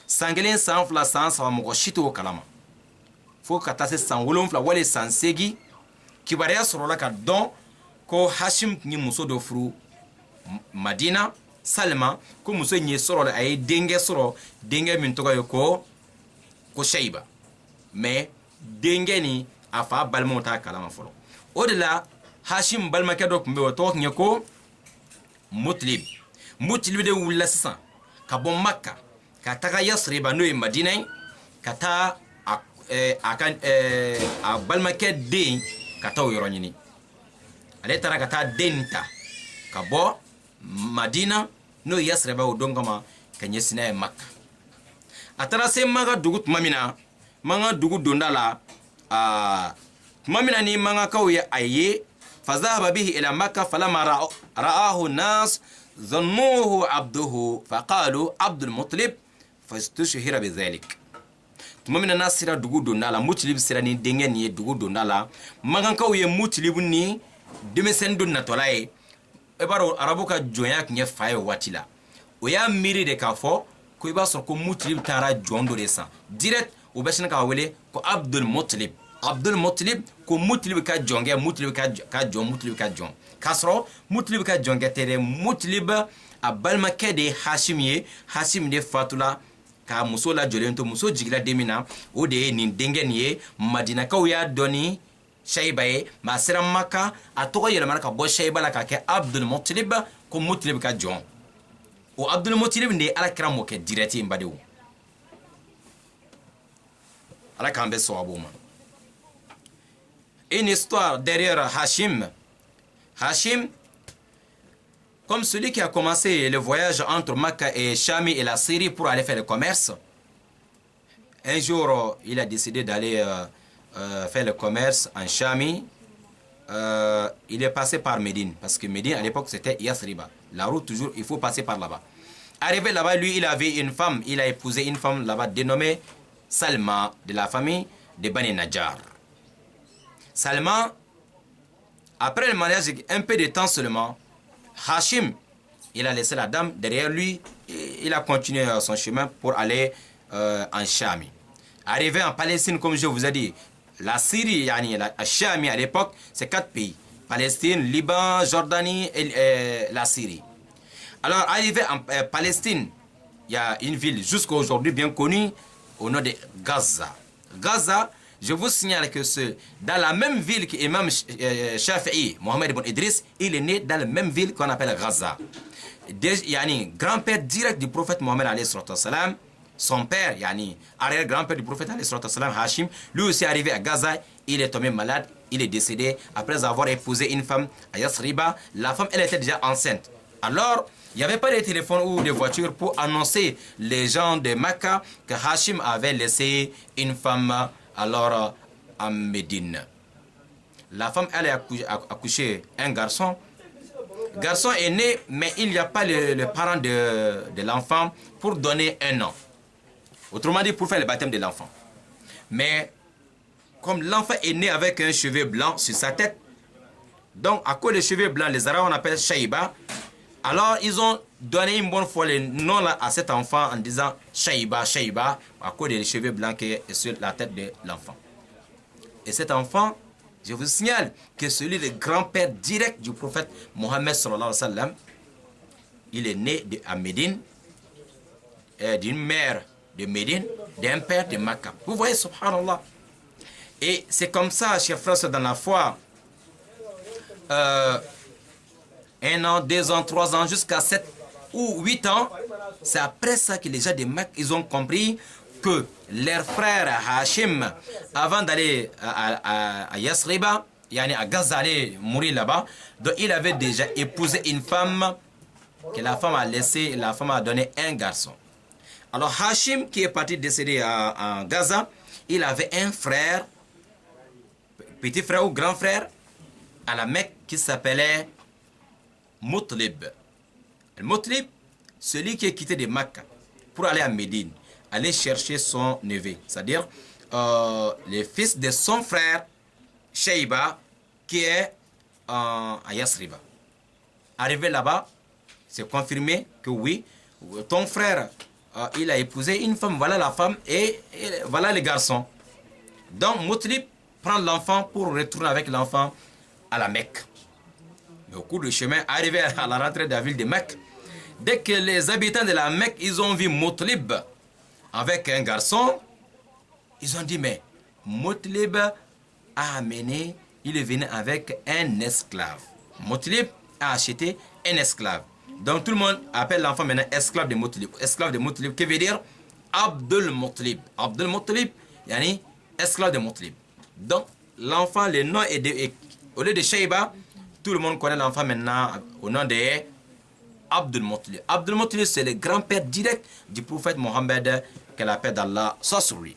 san kelen san fila san saba mɔgɔ si t'o kalama fo ka taa se san 7 wali san 8 kibaruya sɔrɔla ka dɔn ko Hashim tun ye muso dɔ furu Madina Salima ko muso in ye sɔrɔ a ye denkɛ sɔrɔ denkɛ min tɔgɔ ye ko Shayba mais denkɛ ni a fa balimaw t'a kalama fɔlɔ o de la Hashim balimakɛ dɔ tun bɛ o tɔgɔ tun ye ko Mutlib de wulila sisan ka bɔ Makka ka taga Yasriba n'o ye Madina ye ka taa a balimakɛ den ka taa o yɔrɔ ɲini ale taara ka taa den ta ka bɔ Madina n'o ye Yasriba o don kama ka ɲɛsin n'a ye Makka a taara se Maka dugu tuma min na Maka dugu donda la tuma min na ni Makakaw ye a ye فذهب به إلى مكة فلما رآه الناس ظنوه عبده فقالوا عبد المطلب فاستشهر بذلك tuma min na sira dugu donda la Mutlib sira ni denkɛ ni ye dugu donda la Magankaw ye Mutlib ni denmisɛnnin dɔ natɔla ye e b'a dɔn arabu ka jɔnya tun ye fa ye waati la o y'a miiri de k'a fɔ ko i b'a sɔrɔ ko Mutlib taara jɔn dɔ de san direct o bɛ sin k'a wele ko Abdul Mutlib ko Mutlib ka jɔnkɛ Mutlib ka jɔn k'a sɔrɔ Mutlib ka jɔnkɛ tɛ dɛ Mutlib a balimakɛ de ye Hashim ye Hashim de fatula ka muso lajɔlen to muso jigila den min na o de ye nin denkɛ nin ye Madinakaw y'a dɔn ni Shayba ye mais a sera Maka a tɔgɔ yɛlɛmana ka bɔ Shayba la ka kɛ Abdul Mutlib ko Mutlib ka jɔn o Abdul Mutlib de ye ala kɛra mɔkɛ direct ye n badenw ala k'an bɛ sababu ma une histoire derrière Hashim. Hashim, comme celui qui a commencé le voyage entre Makka et Shami et la Syrie pour aller faire le commerce. Un jour, il a décidé d'aller faire le commerce en Shami. Il est passé par Médine, parce que Médine à l'époque c'était Yasriba. La route toujours, il faut passer par là-bas. Arrivé là-bas, lui, il avait une femme. Il a épousé une femme là-bas dénommée Salma, de la famille de Bani Najjar. Salma, après le mariage, un peu de temps seulement, Hashim, il a laissé la dame derrière lui, il a continué son chemin pour aller en Shami. Arrivé en Palestine, comme je vous ai dit, la Syrie, la Shami à l'époque, c'est 4 pays. Palestine, Liban, Jordanie et la Syrie. Alors, arrivé en Palestine, il y a une ville jusqu'à aujourd'hui bien connue au nom de Gaza. Gaza, je vous signale que c'est dans la même ville que Imam Shafi'i, Mohamed ibn Idriss, il est né dans la même ville qu'on appelle Gaza. Yani, grand-père direct du prophète Mohamed alayhi salam, son père, yani, arrière-grand-père du prophète alayhi salam, Hashim, lui aussi est arrivé à Gaza, il est tombé malade, il est décédé après avoir épousé une femme à Yasriba. La femme, elle était déjà enceinte. Alors, il n'y avait pas de téléphone ou de voiture pour annoncer les gens de Mecca que Hashim avait laissé une femme alors à Médine. La femme, elle a accouché un garçon. Le garçon est né, mais il n'y a pas le parent de l'enfant pour donner un nom. Autrement dit, pour faire le baptême de l'enfant. Mais comme l'enfant est né avec un cheveu blanc sur sa tête, donc à cause des cheveux blancs, les Arabes on appelle Shaïba. Alors ils ont donné une bonne fois le nom là à cet enfant en disant Shaïba, Shaïba, à cause des cheveux blancs qui est sur la tête de l'enfant. Et cet enfant, je vous signale que celui le grand-père direct du prophète Mohammed sallallahu alayhi wa sallam, il est né à Médine, d'une mère de Médine, d'un père de Makkah. Vous voyez, subhanallah. Et c'est comme ça, chers frères, dans la foi, 1 an, 2 ans, 3 ans, jusqu'à 7 ou 8 ans, c'est après ça que les gens de Mecque, ils ont compris que leur frère Hashim, avant d'aller à Yasriba, yani à Gaza, aller mourir là-bas, donc il avait déjà épousé une femme, que la femme a laissé, la femme a donné un garçon. Alors Hashim, qui est parti décédé à Gaza, il avait un frère, petit frère ou grand frère, à la Mecque, qui s'appelait Mutlib. Mutlib, celui qui est quitté de Mecque pour aller à Médine, aller chercher son neveu, c'est-à-dire le fils de son frère, Shaïba, qui est à Yasriba. Arrivé là-bas, c'est confirmé que oui, ton frère, il a épousé une femme, voilà la femme et voilà le garçon. Donc Mutlib prend l'enfant pour retourner avec l'enfant à la Mecque. Mais au cours du chemin, arrivé à la rentrée de la ville de Mecque, dès que les habitants de la Mecque, ils ont vu Mutlib avec un garçon, ils ont dit, mais Mutlib a amené, il est venu avec un esclave. Mutlib a acheté un esclave. Donc tout le monde appelle l'enfant maintenant esclave de Mutlib. Esclave de Mutlib, qui veut dire Abdul Mutlib. Abdul Mutlib, yani esclave de Mutlib. Donc l'enfant, le nom est au lieu de Shaïba, tout le monde connaît l'enfant maintenant au nom de Abdul Mutlib. Abdul Mutlib, c'est le grand-père direct du prophète Mohammed, que la paix d'Allah soit sur lui.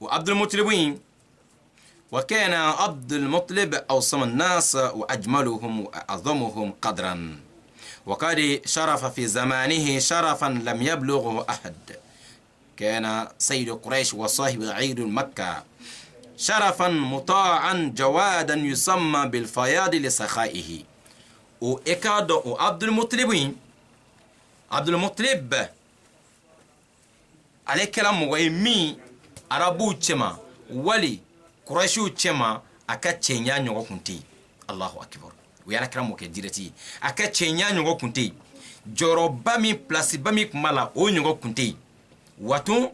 وعبد المطلب وكان عبد المطلب أوصم الناس وأجملهم وأعظمهم قدرا وقد شرف في زمانه شرفا لم يبلغه أحد. كان سيد قريش وصاحب عير مكة شرفا مطاعا جوادا يسمى بالفياض لسخائه. وإكاد عبد المطلب عليه كلام ويمي arabu chema wali quraishu chema aka chenya nyogo kunti. Allahu akbar. Uyana kramo ke direti aka chenya nyogo kunti joro bami place bami kumala o nyogo kunti watu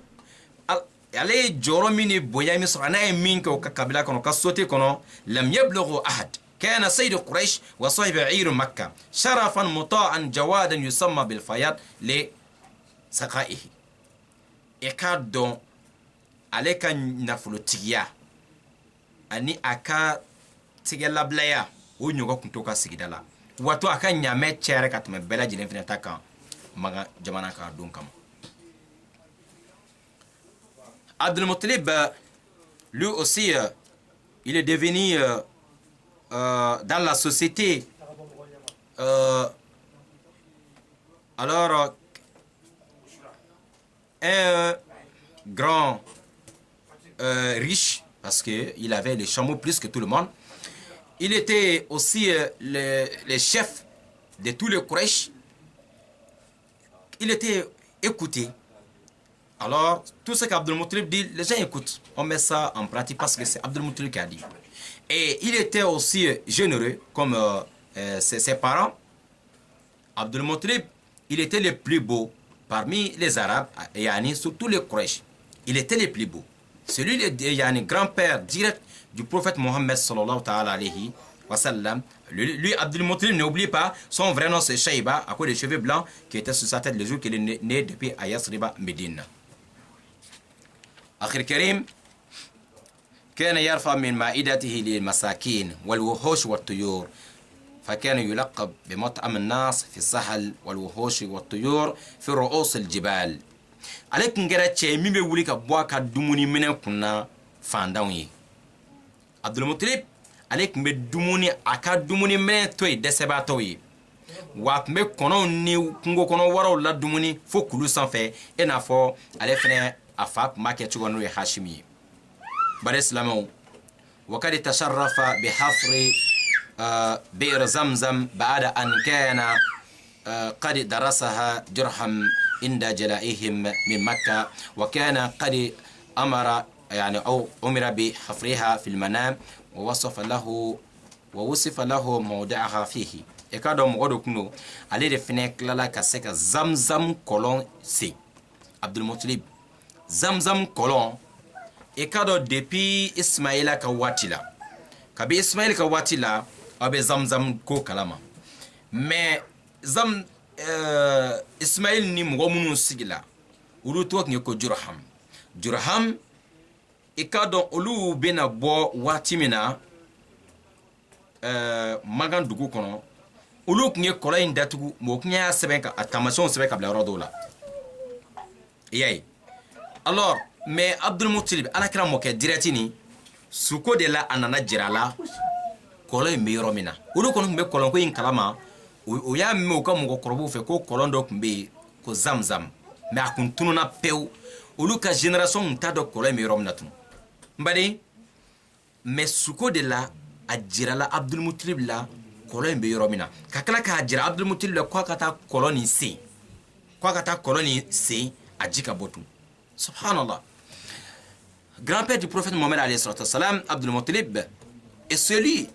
ale joro mini boyami sona min ko kabila kono ka sote kono lam yablughu ahad. كان سيد قريش وصاحب عير مكة شرفا مطاعا جوادا يسمى بالفياض لسقائه. إكادون aleka nafolotigiya ani aka tigela blaya o nyogo kuntoka sigidala wato aka nyame chere katme bela jine finata kan maga jamana ka don kam. Abdul Muttalib, lui aussi il est devenu dans la société alors un grand riche, parce qu'il avait les chameaux plus que tout le monde. Il était aussi le chef de tous les Quraysh. Il était écouté. Alors, tout ce qu'Abdul Muttalib dit, les gens écoutent. On met ça en pratique parce que c'est Abdul Muttalib qui a dit. Et il était aussi généreux, comme ses parents, Abdul Muttalib, il était le plus beau parmi les Arabes, yani surtout les Quraysh. Il était le plus beau. C'est lui le grand-père direct du prophète Mohammed sallallahu alayhi wa sallam. Lui, Abdul Muttalib, n'oublie pas, son vrai nom c'est Shayba, à cause des cheveux blancs qui étaient sur sa tête le jour qu'il est né depuis à Yasriba, Médine. أخي الكريم كان يرفع من مائدته للمساكين والوحوش والطيور فكان يلقب بمطعم الناس في الساحل والوحوش والطيور في رؤوس الجبال عليك نجرت مي بيوليك بواكا دوموني من كنا فانداوي عبد المطلب عليك بدوموني اكا دوموني من توي دسباتوي وات مي كونو ني كونغو كونو وارو لا دوموني فو كلو سانفي انا فو علي فني افاك ماكي تشغونو هاشمي بار اسلامو وقد تشرف بحفر بئر زمزم بعد أن كان قد درسها جرهم عند جلائهم من مكة وكان قد أمر أو أمر بحفرها في المنام ووصف له موضعها فيه ekado mogodo kuno ale de fene klala ka seka zamzam kolon si Abdul Muttalib zamzam kolon ekado depuis Ismaïla ka watila kabi Ismaïl ka watila abe zamzam ko kalama mais Ismaïl ni mogo munu sigila ulu to ko jurham ekado ulu bena bo watimina magan dugu kono ulu kunye kola indatugu mo kunya sebenka atamation sebenka bla rodola yey alors mais Abdul Muttalib alakira mo ke directini suko de la anana jirala kola me yoromina ulu kono be kolon ko in kalama o ya me o ka mo korobu fe ko kolon do kumbe ko zamzam mais akun tununa pew ulu ka génération ta do kola me yoromina tun mbadi mais suko de la ajirala Abdul Muttalib la kolon be yoromina kakala ka ajira Abdul Muttalib la kwa kata koloni se ajika botu subhanallah. Grand-père du prophète Mohammed alayhi salam, Abdul Muttalib est celui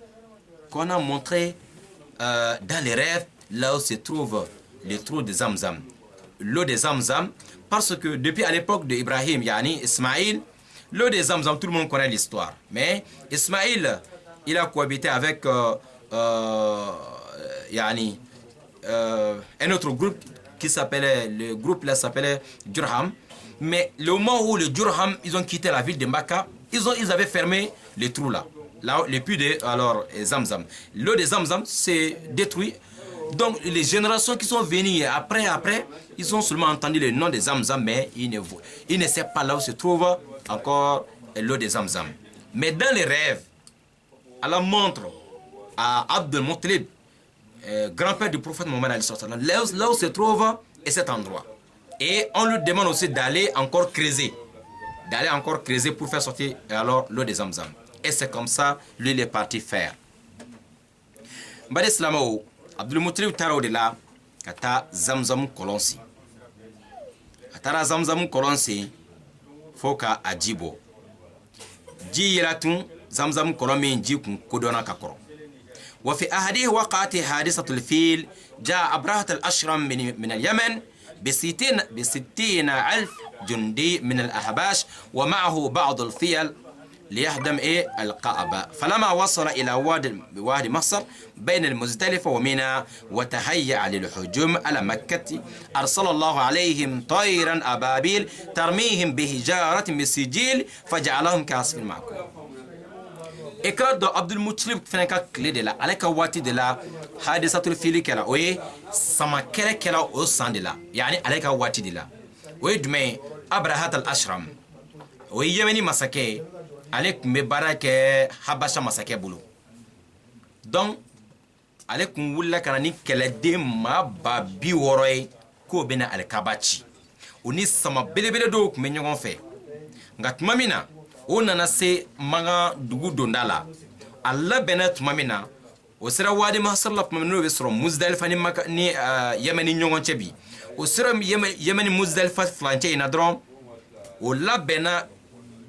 qu'on a montré dans les rêves là où se trouve le trou de Zamzam, l'eau de Zamzam, parce que depuis à l'époque d'Ibrahim, yani Ismaïl, l'eau de Zamzam, tout le monde connaît l'histoire, mais Ismaïl, il a cohabité avec un autre groupe qui s'appelait, le groupe là s'appelait Jurham. Mais le moment où les Jurham, ils ont quitté la ville de Makkah, ils avaient fermé les trous là les puits de Zamzam. L'eau de Zamzam s'est détruite. Donc les générations qui sont venues après, ils ont seulement entendu le nom de Zamzam, mais ils ne savent pas là où se trouve encore l'eau de Zamzam. Mais dans les rêves, Allah montre à Abdul Muttalib, grand-père du prophète Mohammed alayhi salam, là où se trouve cet endroit. Et on lui demande aussi d'aller encore creuser pour faire sortir alors l'eau de Zamzam. Et c'est comme ça, lui, il est parti faire. Bade Slamo, Abdul Muttalib taro de là, kata Zamzam kolonsi. Atara Zamzam kolonsi, foka ajibo. Ji yelatun Zamzam kolomi ji kun kodona kakoro. وفي أحده وقعت حادثة الفيل جاء أبرهة الأشرم من اليمن ب60 ألف جندي من الأحباش ومعه بعض الفيل ليهدم القعبة. فلما وصل إلى وادي مصر بين المزدلفة ومنى وتهيأ للهجوم على مكة أرسل الله عليهم طيرا أبابيل ترميهم بحجارة من سجيل فجعلهم كعصف مأكول. Ekado Abdul Muttalib feneka clé de la aleka wati de la hadisatul fili kela oye sama kere kela o sande la yani aleka wati de la oye dume Abrahat al-Ashram oye yemeni masake alek me barake habasha masake bulu donc alek wulla kana ni kele de ma babi woroy ko bena alkabachi oni sama belebele do me nyogon fe ngatuma mina o nana se manga dugu dondala alla benet mamina o sira wadi mahsallaf mamno be soro Muzdalifa ni maka ni yemeni nyongon chebi o sira yemeni Muzdalifa flanche ina dron o la bena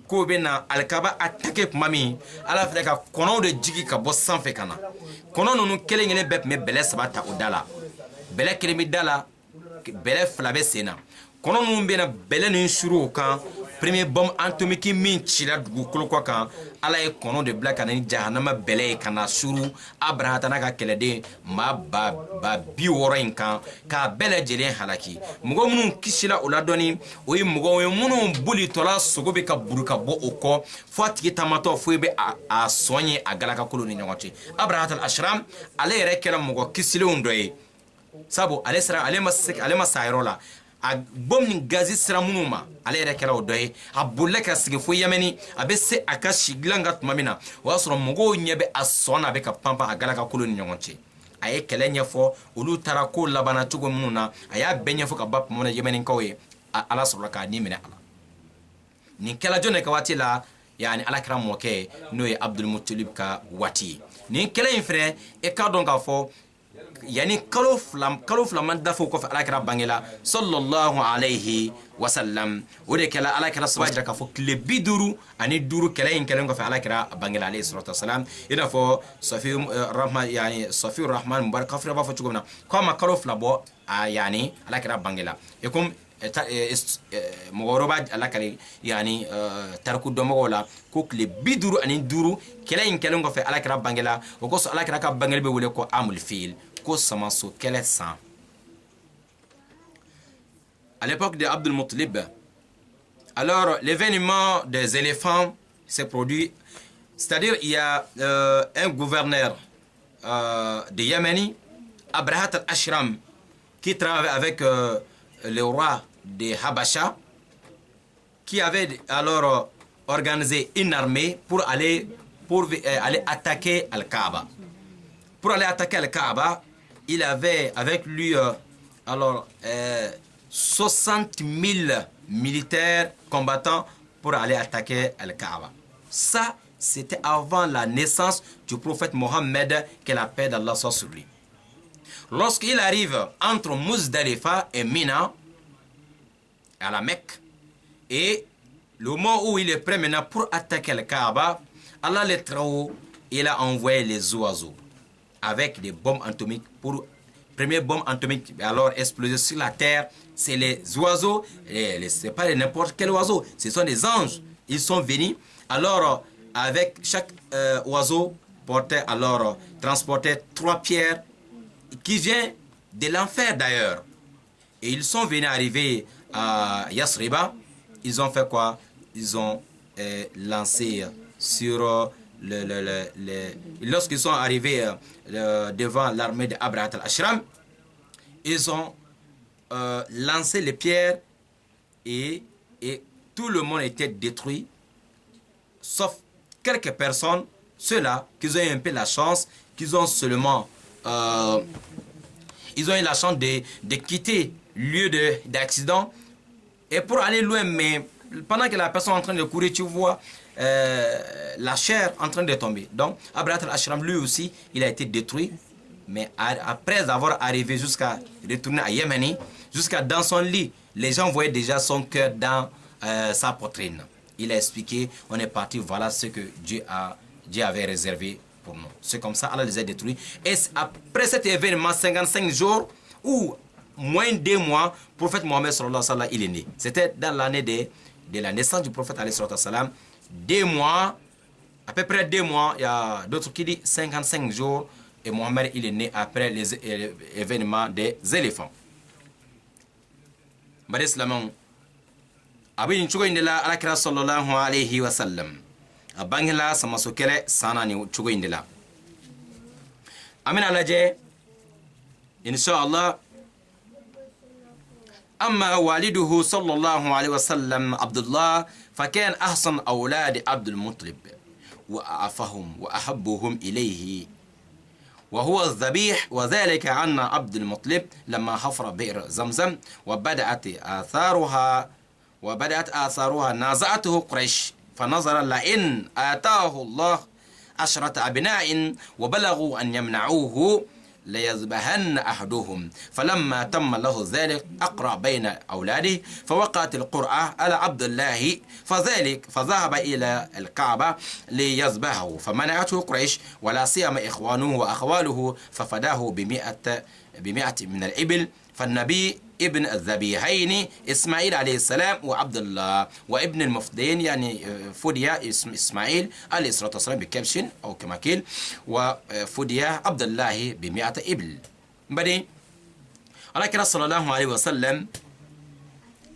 k'o bɛ na alikaba attaquer tuma min ala filɛ ka kɔnɔw de jigi ka bɔ sanfɛ ka na kɔnɔ ninnu kelen kelen bɛɛ tun bɛ bɛlɛ 3 ta o da la bɛlɛ kelen bɛ da la bɛlɛ 2 bɛ sen na kɔnɔ ninnu bɛ na bɛlɛ nin suru o kan premier bombe atomique min cila dugukolo kɔ kan ala ye kɔnɔ de bila ka na ni jahanama bɛlɛ ye ka na suru abrahata n'a ka kɛlɛden maa ba 60 in kan k'a bɛɛ lajɛlen halaki mɔgɔ minnu kisila o la dɔɔni o ye mɔgɔw ye minnu bolitɔla sogo bɛ ka buru ka bɔ o kɔ fo a tigi taamatɔ foyi bɛ a sɔn ye a galakakolo ni ɲɔgɔn cɛ abrahata al-ashram ale yɛrɛ kɛra mɔgɔ kisilenw dɔ ye sabu ale ma sa yɔrɔ la a bom ni gazi sira minnu ma ale yɛrɛ kɛra o dɔ ye a bolila ka sigi fo yamɛni a bɛ se a ka si dilan ka tuma min na o y'a sɔrɔ mɔgɔw ɲɛ bɛ a sɔn na a bɛ ka panpan a galakakolo ni ɲɔgɔn cɛ a ye kɛlɛ ɲɛfɔ olu taara ko labanna cogo minnu na a y'a bɛɛ ɲɛfɔ ka ba tuma min na yamɛnikaw ye ala sɔrɔla k'a ni minɛ a la nin kɛla jɔn de ka waati la yani alakira mɔkɛ n'o ye abdulmutalib ka waati ye nin kɛlɛ in fɛnɛ e k'a dɔn k'a fɔ yani kalo fila man dafa o kɔfɛ alakira bangela sallallahu alayhi wa sallam o de kɛla alakira saba jira k'a fɔ tile 55 kɛlɛ in kɛlen kɔfɛ alakira bangela alayhi salatu wasalam i n'a fɔ safiur rahman mubarak kafira b'a fɔ cogo min na k'a ma kalo fila bɔ yani alakira bangela et comme mɔgɔ wɛrɛ b'a alakari yani tariku dɔnmɔgɔw la ko tile 55 kɛlɛ in kɛlen kɔfɛ alakira bangela o kosɔn alakira ka bangeli bɛ wele ko amul fil ko samaso kɛlɛ san à l'époque de Abdul Muttalib. Alors l'événement des éléphants s'est produit, c'est-à-dire il y a un gouverneur de Yémeni, Abrahat al-Ashram, qui travaille avec le roi de Habasha, qui avait alors organisé une armée pour aller attaquer Al-Kaaba. Pour aller attaquer Al-Kaaba, il avait avec lui 60 000 militaires combattants pour aller attaquer Al-Kaaba. Ça, c'était avant la naissance du prophète Mohammed, que la paix d'Allah soit sur lui. Lorsqu'il arrive entre Muzdalifa et Mina, à la Mecque, et le moment où il est prêt maintenant pour attaquer le Kaaba, Allah le Très-Haut, il a envoyé les oiseaux avec des bombes atomiques pour première bombe atomique alors explosée sur la terre. C'est les oiseaux, c'est pas n'importe quel oiseau, ce sont des anges. Ils sont venus alors avec chaque oiseau portait alors transportait 3 pierres qui viennent de l'enfer d'ailleurs. Et ils sont venus arriver à Yasriba. Ils ont fait quoi? Ils ont lancé sur lorsqu'ils sont arrivés devant l'armée d'Abrahat al-Ashram, ils ont lancé les pierres et tout le monde était détruit, sauf quelques personnes, ceux-là qui ont eu un peu la chance, qu'ils ont seulement ils ont eu la chance de quitter le lieu d'accident et pour aller loin, mais pendant que la personne est en train de courir, tu vois la chair en train de tomber. Donc Abrahat al-Ashram lui aussi, il a été détruit, mais après avoir arrivé jusqu'à retourner à Yémeni, jusqu'à dans son lit, les gens voyaient déjà son cœur dans sa poitrine. Il a expliqué, on est parti, voilà ce que Dieu avait réservé pour nous. C'est comme ça, Allah les a détruits. Et après cet événement, 55 jours, ou moins de 2 mois, le prophète Mohammed sallallahu alayhi wa sallam, il est né. C'était dans l'année de la naissance du prophète alayhi wa sallam. 2 mois, à peu près 2 mois, il y a d'autres qui disent 55 jours, et Mohammed il est né après les événements des éléphants. Bade Islamon, abin chugo indela alakira sallallahu alayhi wa sallam. Abangela samasokele sana ni chugo indela. Amin alaje, inshallah. أما والده صلى الله عليه وسلم عبد الله فكان أحسن أولاد عبد المطلب وأعفهم وأحبهم إليه وهو الذبيح، وذلك عن عبد المطلب لما حفر بئر زمزم وبدأت آثارها نازعته قريش فنظر لئن آتاه الله 10 أبناء وبلغوا أن يمنعوه ليذبحن أحدهم فلما تم له ذلك أقرأ بين أولاده فوقعت القرعة على عبد الله فذهب إلى الكعبة ليذبحه فمنعته قريش ولا سيما إخوانه وأخواله ففداه بمئة من الإبل فالنبي ابن الذبيحين إسماعيل عليه السلام وعبد الله وابن المفدين يعني فدية إسماعيل عليه الصلاة والسلام بكبش أو كما قيل وفدية عبد الله ب100 إبل بعدين على صلى الله عليه وسلم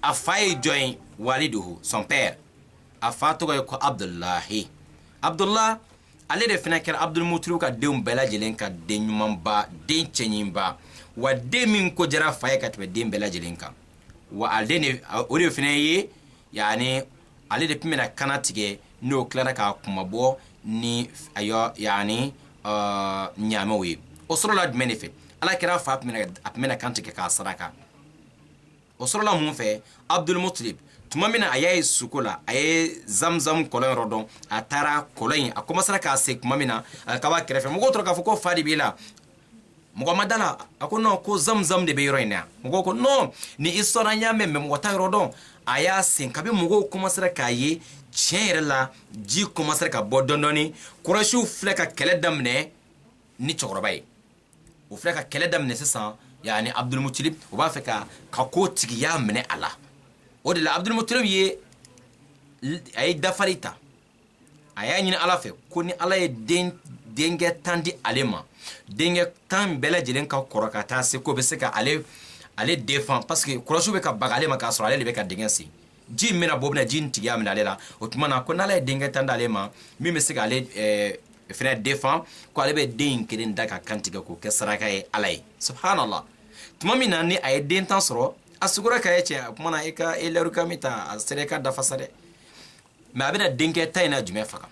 أفاي جوين والده son père أفاتو يكو عبد الله ale de fana kɛra Abdulmutalib ka denw bɛɛ lajɛlen ka den ɲumanba den cɛɲinba wa den min ko jara fa ye ka tɛmɛ den bɛɛ lajɛlen kan wa ale de o de fana ye yani ale de tun bɛna kana tigɛ n'o tilara k'a kumabɔ ni ayo yani ɲaamɛw ye o sɔrɔla jumɛn de fɛ ala kɛra fa tun bɛna kan tigɛ k'a saraka o sɔrɔla mun fɛ Abdulmutalib tuma min na a y'a ye suko la a ye zamzam kɔlɔn yɔrɔ dɔn a taara kɔlɔn in a commencera k'a se tuma min na a ka b'a kɛrɛfɛ mɔgɔw tora k'a fɔ ko fa de b'i la mɔgɔ ma da la a ko non ko zamzam de bɛ yɔrɔ in na mɔgɔw ko non ni histoire an y'a mɛn mais mɔgɔ t'a yɔrɔ dɔn a y'a sen kabi mɔgɔw commencera k'a ye tiɲɛ yɛrɛ la ji commencera ka bɔ dɔɔni Kurɛsiw filɛ ka kɛlɛ daminɛ ni cɛkɔrɔba ye o filɛ ka kɛlɛ daminɛ sisan yani Abdulmutalib o b'a fɛ ka ko tigiya minɛ a la o de la Abdulmutalib ye a ye dafali ta a y'a ɲini ala fɛ ko ni ala ye denkɛ 10 di ale ma denkɛ 10 bɛɛ lajɛlen ka kɔrɔ ka taa se ko bɛ se ka ale défend parce que Kurɛsiw bɛ ka baga ale ma k'a sɔrɔ ale de bɛ ka denkɛ sen ji min bɛna bɔ bɛna ji in tigiya minɛ ale la o tuma na ko n'ala ye denkɛ 10 d'ale ma min bɛ se ka ale fɛnɛ défend ko ale bɛ den in kelen da ka kan tigɛ k'o kɛ saraka ye ala ye subhanallah tuma min na ni a ye den 10 sɔrɔ a sugura ka ye cɛ kuma na i ka eleru ka mita a sere ka dafa sa dɛ mais a bɛna denkɛ 10 in na jumɛn faga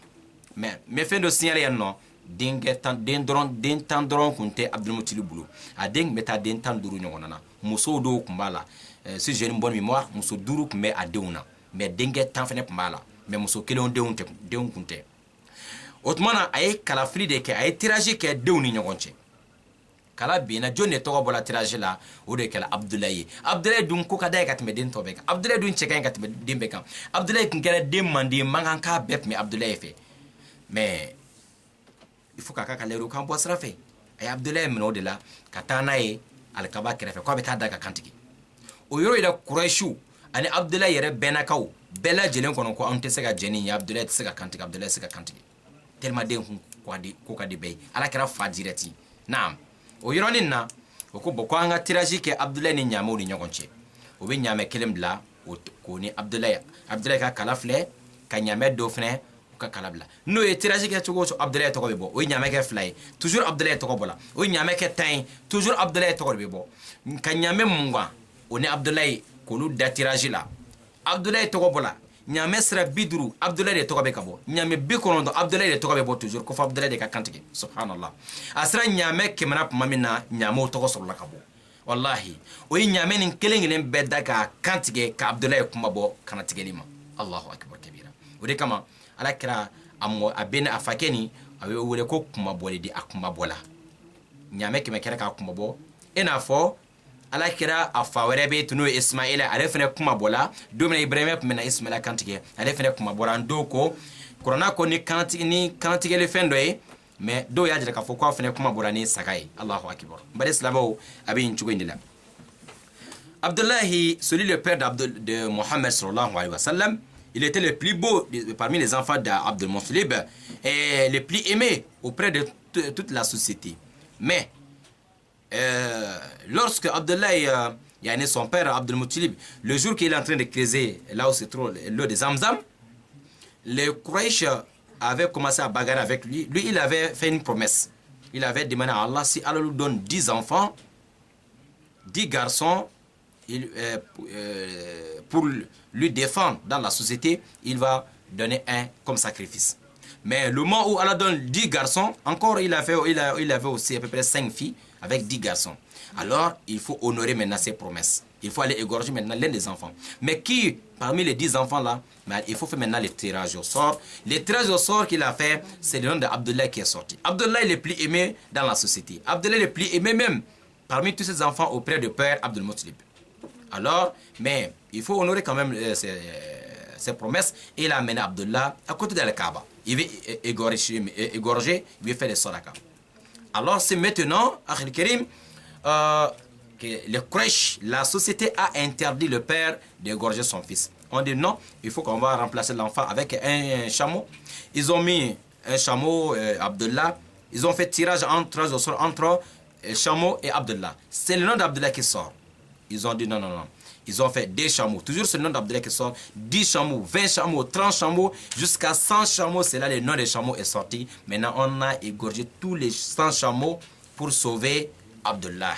mais fɛn dɔ signalé yan nɔ den 10 dɔrɔn kun tɛ Abdulmutalib bolo a den bɛ taa den 15 ɲɔgɔn na musow dɔw kun b'a la si j'ai une bonne mémoire muso 5 kun bɛ a denw na mais denkɛ 10 fɛnɛ kun b'a la mais muso kelenw denw kun tɛ o tuma na a ye kalafili de kɛ a ye tirage kɛ denw ni ɲɔgɔn cɛ kala bina jɔn de tɔgɔ bɔla tirage la o de kɛla Abdulaye Abdulaye dun ko ka d'a ye ka tɛmɛ den tɔ bɛɛ kan Abdulaye dun cɛ ka ɲi ka tɛmɛ den bɛɛ kan Abdulaye kun kɛra den manden mankan k'a bɛɛ tun bɛ Abdulaye fɛ mais il faut k'a ka lɛriw kan bɔ sira fɛ a ye Abdulaye minɛ o de la ka taa n'a ye alikaba kɛrɛfɛ k'a bɛ taa da ka kantigi o yɔrɔ yɛrɛ Kurɛsiw ani Abdulaye yɛrɛ bɛnnakaw bɛɛ lajɛlen kɔnɔ ko an tɛ se ka jɛ ni ye Abdulaye tɛ se ka kantigi Abdulaye tɛ se ka kantigi tellement den ko ka di bɛɛ ye ala kɛra fa direct naam o yɔrɔnin na o ko bɔn ko an ka tirage kɛ Abdulaye ni ɲaamɛw ni ɲɔgɔn cɛ o bɛ ɲaamɛ kelen bila k'o ni Abdulaye ka kala filɛ ka ɲaamɛ dɔw fɛnɛ u ka kala bila n'o ye tirage kɛ cogo o cogo Abdulaye tɔgɔ bɛ bɔ o ye ɲaamɛ kɛ 2 ye toujours Abdulaye tɔgɔ bɔla o ye ɲaamɛ kɛ 10 ye toujours Abdulaye tɔgɔ de bɛ bɔ ka ɲaamɛ 20 o ni Abdulaye k'olu da tirage la Abdulaye tɔgɔ bɔla ɲaamɛ sira 50 Abdulaye de tɔgɔ bɛ ka bɔ ɲaamɛ 90 Abdulaye de tɔgɔ bɛ bɔ toujours ko fɔ Abdulaye de ka kantigi subhanallah a sera ɲaamɛ 100 tuma min na ɲaamɛw tɔgɔ sɔrɔla ka bɔ wallahi o ye ɲaamɛ nin kelen bɛɛ da ka kantigɛ ka Abdulaye kuma bɔ kana tigɛli ma Allahu akbar kabira o de kama ala kɛra a bɛn a fakɛ ni a bɛ wele ko kuma bɔli di a kuma bɔla ɲaamɛ 100 kɛra k'a kuma bɔ i n'a fɔ ala kɛra a fa wɛrɛ bɛ tunu Ismaila ale fɛnɛ kuma bɔla don min Ibrahima tun bɛna Ismaila kantigɛ ale fɛnɛ kuma bɔra an dɔw ko kuranna ko ni kantigɛli fɛn dɔ ye mais dɔw y'a jira k'a fɔ k'a fɛnɛ kuma bɔra ni saga ye Allahu akbar bari silamɛw a bɛ nin cogo in de la Abdullahi celui le père de Mohammed sallallahu alayhi wa sallam il était le plus beau parmi les enfants d'Abdul Muttalib et le plus aimé auprès de toute la société mais lorsque Abdullahi yani son père Abdul Muttalib le jour qu'il est en train de creuser là où se trouve l'eau de Zamzam les Quraysh avaient commencé à bagarrer avec lui il avait fait une promesse il avait demandé à Allah si Allah lui donne 10 enfants 10 garçons pour lui défendre dans la société il va donner un comme sacrifice mais le moment où Allah donne 10 garçons encore il avait aussi à peu près 5 filles avec 10 garçons. Alors, il faut honorer maintenant ses promesses. Il faut aller égorger maintenant l'un des enfants. Mais qui, parmi les 10 enfants là, il faut faire maintenant le tirage au sort. Le tirage au sort qu'il a fait, c'est le nom d'Abdullah qui est sorti. Abdullah est le plus aimé dans la société. Abdullah est le plus aimé même parmi tous ses enfants auprès de père Abdul Muttalib. Alors, mais il faut honorer quand même ses promesses. Et il a amené Abdullah à côté de la Kaaba. Il veut égorger, il veut faire les sadaqa. Alors c'est maintenant, Akhil Karim, que le Quraysh, la société a interdit le père d'égorger son fils. On dit non, il faut qu'on va remplacer l'enfant avec un chameau. Ils ont mis un chameau, Abdullah. Ils ont fait tirage entre chameau et Abdullah. C'est le nom d'Abdullah qui sort. Ils ont dit non, non, non. Ils ont fait des chameaux. Toujours c'est le nom d'Abdullah qui sort. 10 chameaux, 20 chameaux, 30 chameaux, jusqu'à 100 chameaux. C'est là le nom des chameaux est sorti. Maintenant, on a égorgé tous les 100 chameaux pour sauver Abdullah,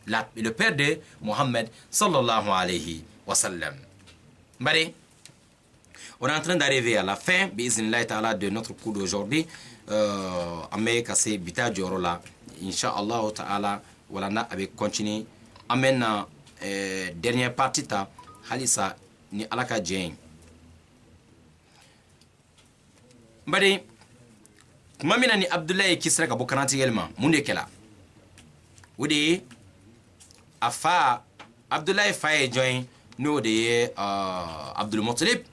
le père de Mohammed sallallahu alayhi wa sallam. Bari, on est en train d'arriver à la fin de notre cours d'aujourd'hui. Amé Kassé Bita Diorola, Inch'Allah ta'ala, voilà, avec continuer. Amen. Dernière partie ta halisa ni alaka jeng bari mamina ni Abdullahi kisra ka bokanati gelma munde kela wudi afa Abdullahi faye join no de Abdul Muttalib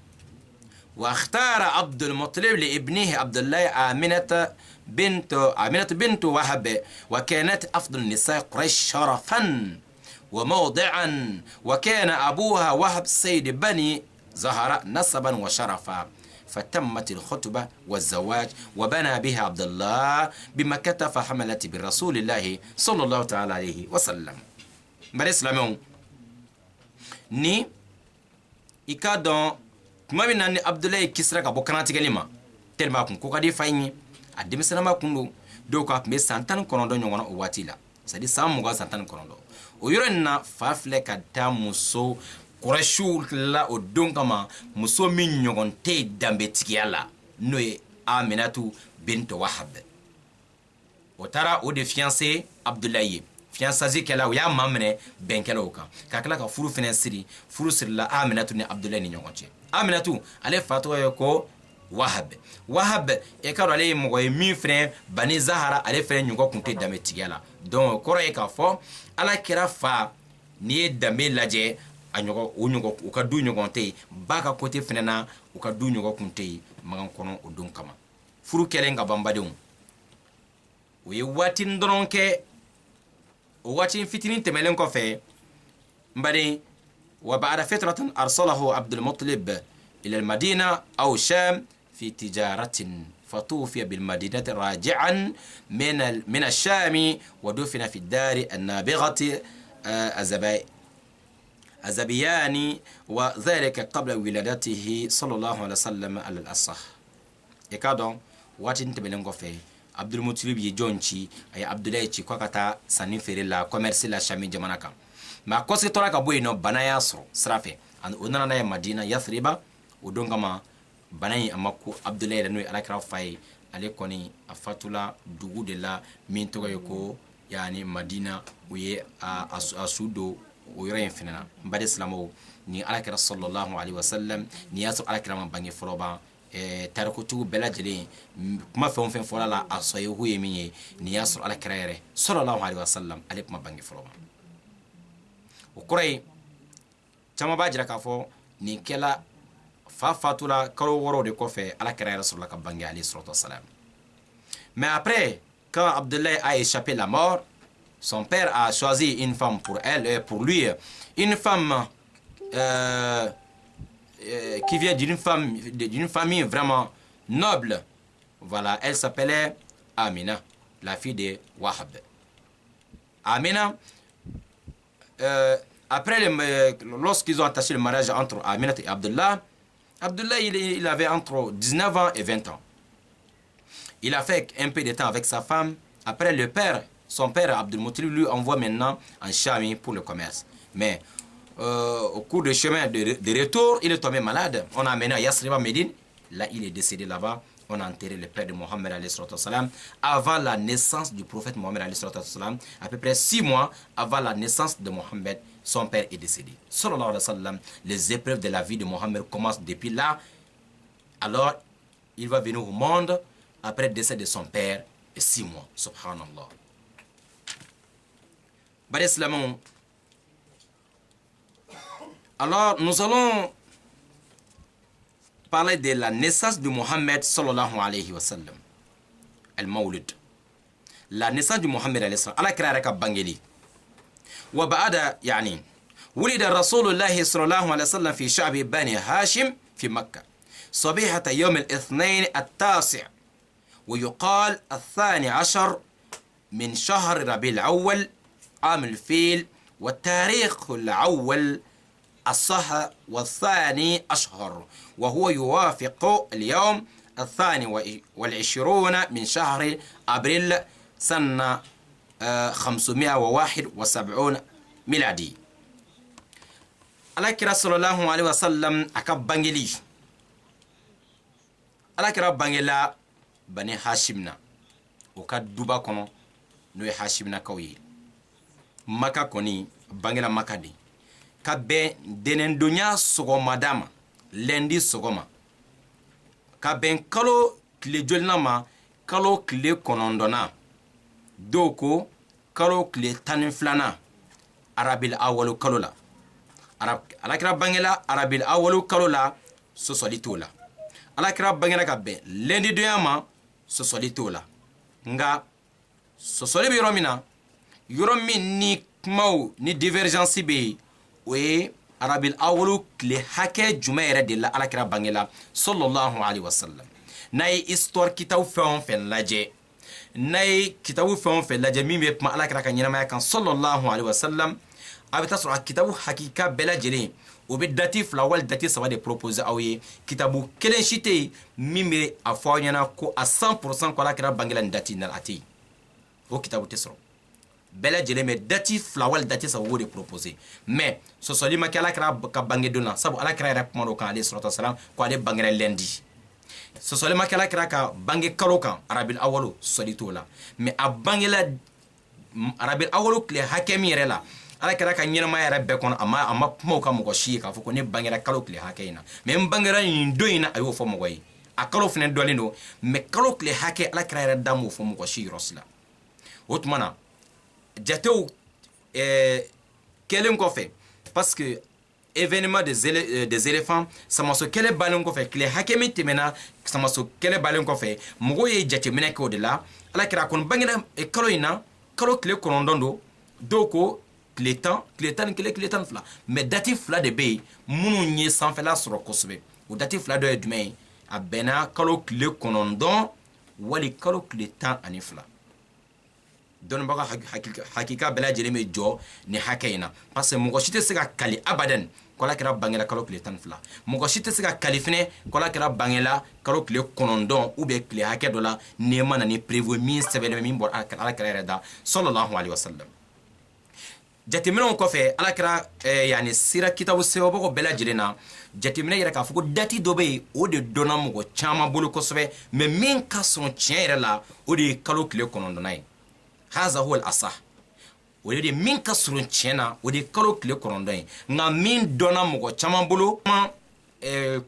wa ikhtara Abdul Muttalib li ibnihi Abdullahi Aminata bint Wahab wa kanat afdal nisa Quraysh sharafan وموضعا وكان أبوها وهب سيد بني زهراء نسبا وشرفا فتمت الخطبة والزواج وبنى بها عبد الله بمكة فحملت برسول الله صلى الله تعالى عليه وسلم بني إسلامون ni ika don tuma min na ni Abdullahi kisra ka bɔ kanati ma tellement kun ko ka di fa ɲi a denmisɛnninma kun don dɔw ka tun bɛ san 19 ɲɔgɔn na o waati la c'est à dire san 20 san 19 o yɔrɔ in na fa filɛ ka taa muso Qurayshiw la o don kama muso min ɲɔgɔn tɛ danbetigiya la n'o ye Aminatu bint Wahab o taara o de fiancé Abdullahi ye fiançazi kɛla o y'a maminɛ bɛnkɛla o kan ka tila ka furu fɛnɛ siri furu sirila Aminatu ni Abdullahi ni ɲɔgɔn cɛ Aminatu ale fa tɔgɔ ye ko Wahab e ka dɔn ale ye mɔgɔ ye min fɛnɛ Bani Zahara ale fɛnɛ ɲɔgɔn kun tɛ danbetigiya la donc kɔrɔ ye k'a fɔ ala kɛra fa n'i ye danbe lajɛ a ɲɔgɔn u ka du ɲɔgɔn tɛ yen ba ka côté fɛnɛ na u ka du ɲɔgɔn kun tɛ yen magan kɔnɔ o don kama furu kɛlen ka ban badenw o ye waati dɔrɔn kɛ o waati fitinin tɛmɛlen kɔfɛ n baden wa ba'da fitratan arsalahu Abdul Muttalib ila al-Madina aw Sham في تجارة فتوفي بالمدينة راجعا من الشام ودفن في الدار النابغة الزبياني وذلك قبل ولادته صلى الله عليه وسلم على الأصح يكادون واتن تبلنغو في عبد المطلب يجونشي أي عبد الله يجي كوكاتا سنين فيرلا كوميرسي لا شامي جمانكا ما كوسي تورا كابوينو بنا ياسرو سرافي أن أننا مدينة يثريبا ودونغما banayi amako Abdullahi da noy alakra fay ale koni afatula dugu de la min to ko yani Madina uye asudo uyre finana mbade islamo ni alakra sallallahu alaihi wasallam ni yasu alakra man bangi foloba tarikutu belajele kuma fen folala asoye huye minye ni yasu alakra yere sallallahu alaihi wasallam ale kuma bangi foloba o kurai chama bajira kafo ni kela Fatula Karoworo de Kofé à la carrière sur la Kabanga Ali salam. Mais après, quand Abdullah a échappé la mort, son père a choisi une femme pour lui, une femme qui vient d'une famille vraiment noble. Voilà, elle s'appelait Amina, la fille de Wahab. Amina, après, lorsqu'ils ont attaché le mariage entre Amina et Abdullah, Abdullah, il avait entre 19 ans et 20 ans. Il a fait un peu de temps avec sa femme. Après, son père, Abdul Muttalib, lui envoie maintenant en Chami pour le commerce. Mais au cours du chemin de retour, il est tombé malade. On a amené à Yasriba Médine. Là, il est décédé là-bas. On a enterré le père de Mohammed avant la naissance du prophète Mohammed, à peu près 6 mois avant la naissance de Mohammed. son père est décédé. Sallallahu alayhi wa sallam, les épreuves de la vie de Mohammed commencent depuis là. Alors, il va venir au monde après le décès de son père et 6 mois. Subhanallah. Bari Islamon. Alors, nous allons parler de la naissance de Mohammed sallallahu alayhi wa sallam. Al-Mawlid. La naissance de Mohammed alayhi salam. Allah kira raka bangeli. Wa ba'ada yani ولد رسول الله صلى الله عليه وسلم في شعب بني هاشم في مكة صبيحة يوم الاثنين التاسع ويقال 12 من شهر ربيع الأول عام الفيل والتاريخ الأول الصح والثاني أشهر وهو يوافق اليوم 22 من شهر أبريل سنة 571 ميلادي. Alakira sallallahu alaihi wasallam aka bangeli. Alakira bangela bani Hashimna. Oka duba kono no Hashimna kawye. Maka koni bangela makadi. Ka ben denen dunya sogoma dama. Lendi sogoma. Ka ben kalo kile jolnama kalo kile konondona. Doko kalo kile taniflana. Arabil awalu kalola. Alakira bangela arabil awalu kalola sosolitola. Alakira bangela ka ben lendi doyama sosolitola. Nga sosoli bi yoromina yoromi ni mau ni divergence be we arabil awalu kle hake jumaire de la alakira bangela sallallahu alaihi wasallam. Nay histoire kitaw fen laje. Nay kitaw fen laje mimbe ma alakira ka nyina ma kan sallallahu alaihi wasallam. Abita sur kitabu hakika bela jele obi datif la wal datif ça va de proposer awie kitabu kelen chité mimbe afonyana ko à 100% ko la kira bangela ndati na ati o kitabu tesro bela jele me datif la wal datif ça va de proposer mais so soli ma kala kira ka bange dona sabu ala kira répondre au kan alayhi salatu wassalam ko ale bangela lendi so soli ma kala kira ka bange kalo kan arabil awalu soli tola mais a bangela arabil awalu kle hakemi rela ala kira ka nyina ma yara be kono ama mo ka mo shi ka foko ne bangera kalo kle hakeina me bangera ndoina ayo fo mo goyi akalo fene dolindo me kalo kle hake ala kira yara damu fo mo shi rosla otmana jatew kelen ko fait parce que événement des éléphants ça m'a so kele balon ko fait kle hake mi temena ça m'a so kele balon ko fait mo goyi jate mena ko de la ala kira kon bangera e kalo ina kalo kle konondondo doko clétan fla mais datif fla de be munu nye sanfela soro kosbe o datif fla do edme abena kalo clé konondon wali kalo clétan anifla don baga hakika bela jeleme jo ni hakaina parce que mugo shite sega kali abadan kola kira bangela kalo clétan fla mugo shite sega kalifne kola kira bangela kalo clé konondon ou be clé hake dola ne mana ni prévu mi sebele mi bor ala kira da sallallahu alaihi wasallam. Jatimina ko fe alakira yani sira kitabu sebo ko bela jirena jatimina yira ka fuko dati dobe o de dona mo chama bulu ko sobe me min ka son tiere la o de kalo kle konondo nay haza huwa al-asah o de min ka son tiena o de kalo kle konondo nay nga min dona mo chama bulu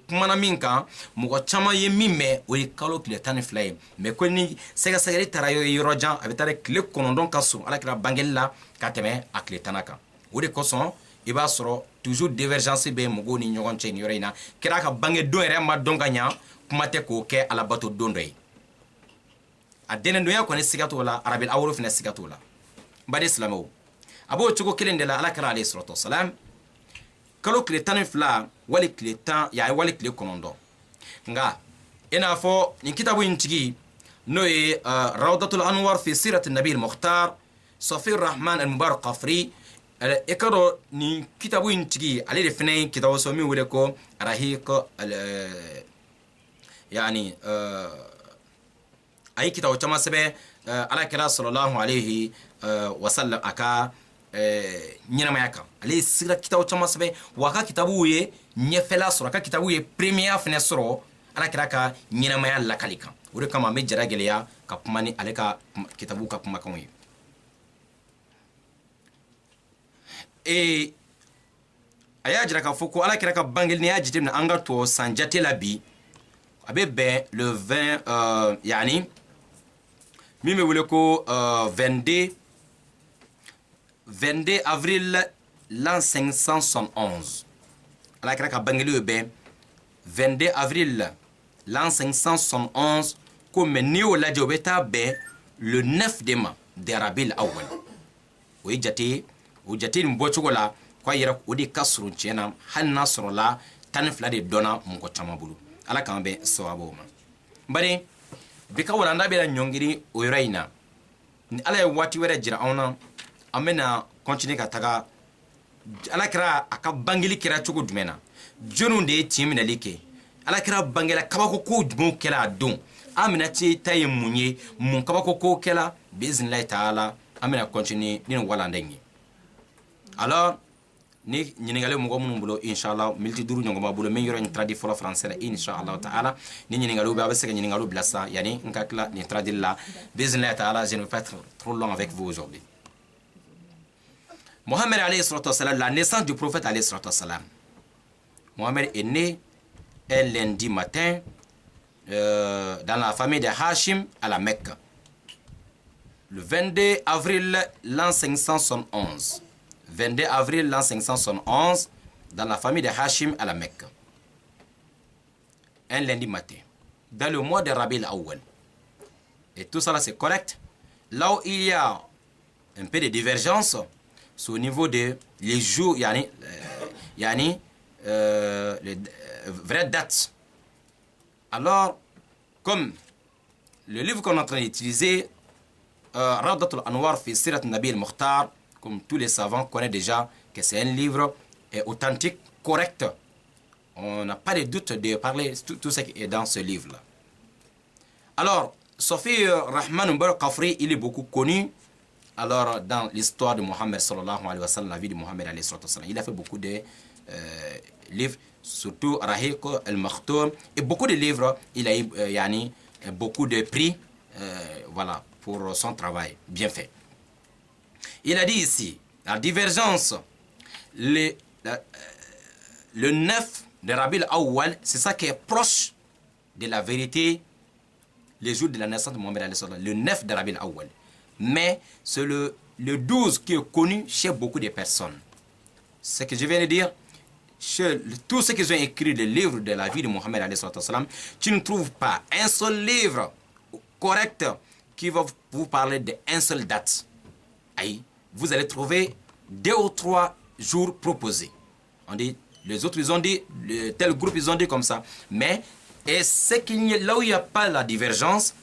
kumana min kan mo chama ye mimme o de kalo kle tan flay me ko ni sega sega tarayo yorojan abitare kle konondo ka so alakira bangella kateme akle tanaka o de koson i b'a sɔrɔ toujours divergence be mogo ni ɲɔgɔn cɛ ni yɔrɔ in na kira ka bange don yɛrɛ ma dɔn ka ɲa kuma tɛ k'o kɛ alabato don dɔ ye a denendonya kɔni siga t'o la arabil awolo fɛnɛ siga t'o la badi silamɛw a b'o cogo kelen de la ala kira alayhi salatu wasalam kalo tile 12 wali tile 10 wali tile 9 nga i n'a fɔ nin kitabu in tigi n'o ye rawdatul anwar fi sirati nabi al-mukhtar Safi Rahman al-Mubarak Qafri ekado ni kitabu intigi ale de fene kitabu so mi wele ko rahiq yani ay kitabu chama sebe ala kira sallallahu alayhi wa sallam aka nyinama yaka ale sira kitabu chama sebe waka kitabu ye nyefela sura ka kitabu ye premier fene soro ala kira ka nyinama ya lakalika wure kama me jara geleya ka kumani ale ka kitabu ka kuma kan a y'a jira k'a fɔ ko ala kira ka bangeli n'i y'a jateminɛ an ka tuwawu san jate la bi a bɛ bɛn le 20 yani min bɛ wele ko 22 avril l'an 571 ala kira ka bangeli bɛ bɛn 22 avril l'an 571 ko mɛ n'i y'o lajɛ o bɛ taa bɛn le 9 de ma de rabil awwal o ye jate nin bɔcogo la k'a yɛrɛ o de ka surun tiɲɛ na hali n'a sɔrɔ la 12 de dɔnna mɔgɔ caman bolo ala k'an bɛn sababu ma bari bi ka walanda bɛ na ɲɔngiri o yɔrɔ in na ni ala ye waati wɛrɛ jira anw na an bɛna continuer ka taga ala kɛra a ka bangeli kɛra cogo jumɛn na jɔnniw de ye tiɲɛ minɛli kɛ ala kɛra bangela kabako ko jumɛnw kɛla a don an bɛna ta ye mun ye mun kabako ko kɛla biznilahi taala an bɛna continuer ni nin walanda in ye alors ni ɲininkali mɔgɔ minnu bolo inshallah miniti 5 ɲɔgɔn b'a bolo min yɔrɔ in tradi fɔlɔ français la inshallah taala ni ɲininkaliw bɛ a bɛ se ka ɲininkaliw bila sa yani n ka tila nin tradili la biznilahi taala je ne vais pas être trop long avec vous aujourd'hui. Mohammed alayhi salatu wassalam, la naissance du prophète alayhi salatu wassalam. Mohammed est né un lundi matin dans la famille de Hashim à la Mecque. Le 22 avril l'an 571. 22 avril l'an 571 dans la famille de Hashim à la Mecque. Un lundi matin. Dans le mois de Rabi al-Awwal. Et tout ça là c'est correct. Là où il y a un peu de divergence, c'est au niveau de les jours, les vraies dates. Alors, comme le livre qu'on est en train d'utiliser, Rawdatul Anwar fi Sirat Nabi al-Mukhtar, comme tous les savants connaissent déjà que c'est un livre authentique, correct. On n'a pas de doute de parler tout ce qui est dans ce livre-là. Alors, Sofi Rahman Umbar Kafri, il est beaucoup connu. Alors, dans l'histoire de Mohammed sallallahu alayhi wa sallam, la vie de Mohammed alayhi wa sallam, il a fait beaucoup de livres, surtout Rahiq al-Makhtoum, et beaucoup de livres. Il a eu beaucoup de prix, voilà, pour son travail bien fait. Il a dit ici, la divergence, le 9 de Rabi al-Awwal, c'est ça qui est proche de la vérité, les jours de la naissance de Mohammed alayhi wa sallam, le 9 de Rabi al-Awwal. Mais c'est le 12 qui est connu chez beaucoup de personnes. Ce que je viens de dire, chez tous ceux qui ont écrit le livre de la vie de Mohammed alayhi wa sallam, tu ne trouves pas un seul livre correct qui va vous parler d'une seule date. Aïe, vous allez trouver 2 ou 3 jours proposés. On dit, les autres ils ont dit, tel groupe ils ont dit comme ça. Mais et là où il n'y a pas la divergence,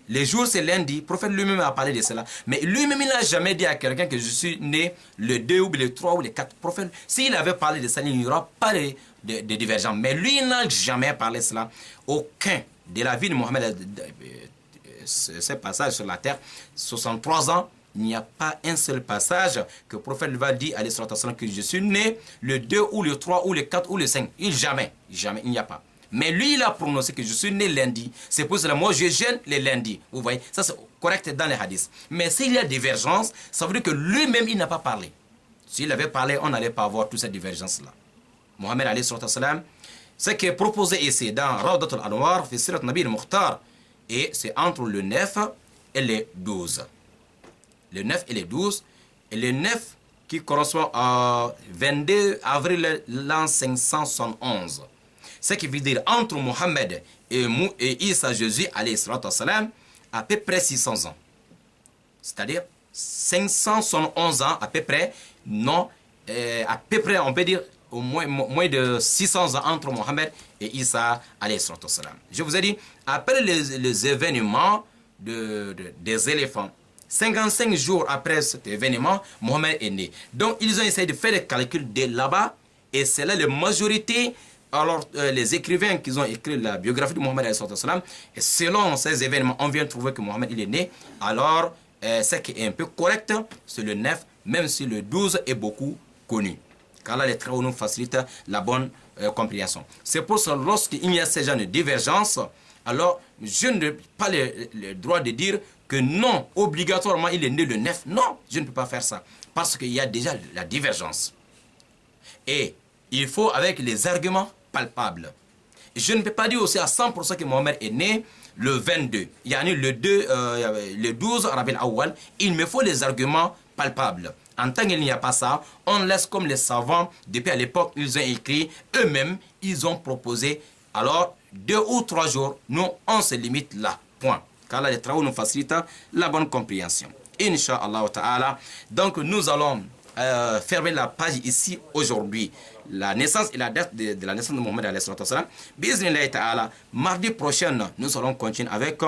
les jours c'est lundi, le prophète lui-même a parlé de cela. Mais lui-même il n'a jamais dit à quelqu'un que je suis né le 2 ou le 3 ou le 4. Prophète, s'il avait parlé de ça, il n'y aura pas de divergence. Mais lui il n'a jamais parlé de cela. Aucun de la vie de Mohammed, ce passage sur la terre, 63 ans, il n'y a pas un seul passage que le prophète va dire à l'Isra que je suis né le 2 ou le 3 ou le 4 ou le 5. Jamais, il n'y a pas. Mais lui, il a prononcé que je suis né lundi. C'est pour cela, moi, je jeûne les lundis. Vous voyez, ça c'est correct dans les hadiths. Mais s'il y a divergence, ça veut dire que lui-même, il n'a pas parlé. S'il avait parlé, on n'allait pas avoir toute cette divergence-là. Mohammed alayhi salam, ce qui est proposé ici dans Rawdatul Anwar, fi Sirat Nabi al-Mukhtar, et c'est entre le 9 et le 12. Le 9 et le 12. Et le 9 qui correspond à 22 avril l'an 571. Ce qui veut dire entre Mohammed et Isa Jésus, alayhi salam, à peu près 600 ans. C'est-à-dire 571 ans à peu près, non, à peu près on peut dire au moins de 600 ans entre Mohammed et Isa, alayhi salam. Je vous ai dit, après les événements des éléphants, 55 jours après cet événement, Mohammed est né. Donc ils ont essayé de faire des calculs de là-bas, et c'est là la majorité. Alors, les écrivains qui ont écrit la biographie de Mohammed, et selon ces événements, on vient de trouver que Mohammed il est né. Alors, ce qui est un peu correct, c'est le 9, même si le 12 est beaucoup connu. Car là, les traits nous facilitent la bonne compréhension. C'est pour ça, lorsqu'il y a ce genre de divergence, alors je n'ai pas le droit de dire que non, obligatoirement, il est né le 9. Non, je ne peux pas faire ça. Parce qu'il y a déjà la divergence. Et il faut avec les arguments palpables. Je ne peux pas dire aussi à 100% que Mohamed est né le 22, yani le 12 Rabiul Awwal. Il me faut les arguments palpables. En tant qu'il n'y a pas ça, on laisse comme les savants, depuis à l'époque, ils ont écrit, eux-mêmes, ils ont proposé. Alors, 2 ou 3 jours, nous, on se limite là. Point. Car là, les travaux nous facilitent la bonne compréhension. Inch'Allah ta'ala. Donc, nous allons fermer la page ici aujourd'hui. La naissance et la date de la naissance de Mohamed alayhi salam. Bismillah ta'ala. Mardi prochain, nous allons continuer avec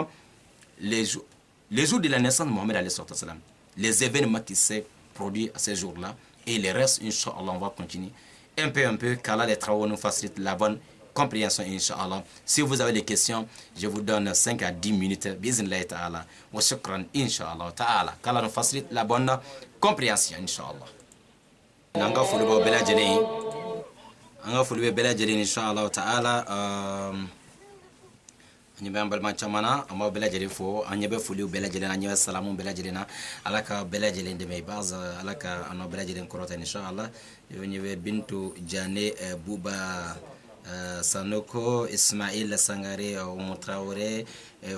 les jours de la naissance de Mohamed alayhi salam. Les événements qui s'est produits à ces jours-là. Et les restes, Inch'Allah, on va continuer un peu, car là, les travaux nous facilitent la bonne compréhension, Inch'Allah. Si vous avez des questions, je vous donne 5 à 10 minutes. Bismillah ta'ala. Wa shukran, Inch'Allah ta'ala. Car là, nous facilite la bonne compréhension, Inch'Allah. Nanga fulubo bela jeli. Anga fulubo bela jeli, Inch'Allah ta'ala. Nyebe ambalma chamana amma bela jeli fo anyebe fulu bela jeli na nyebe salamu bela jeli na alaka bela jeli de meybaz alaka ano bela jeli korota inshallah nyebe bintu jane buba Sanoko Ismail Sangare Traoré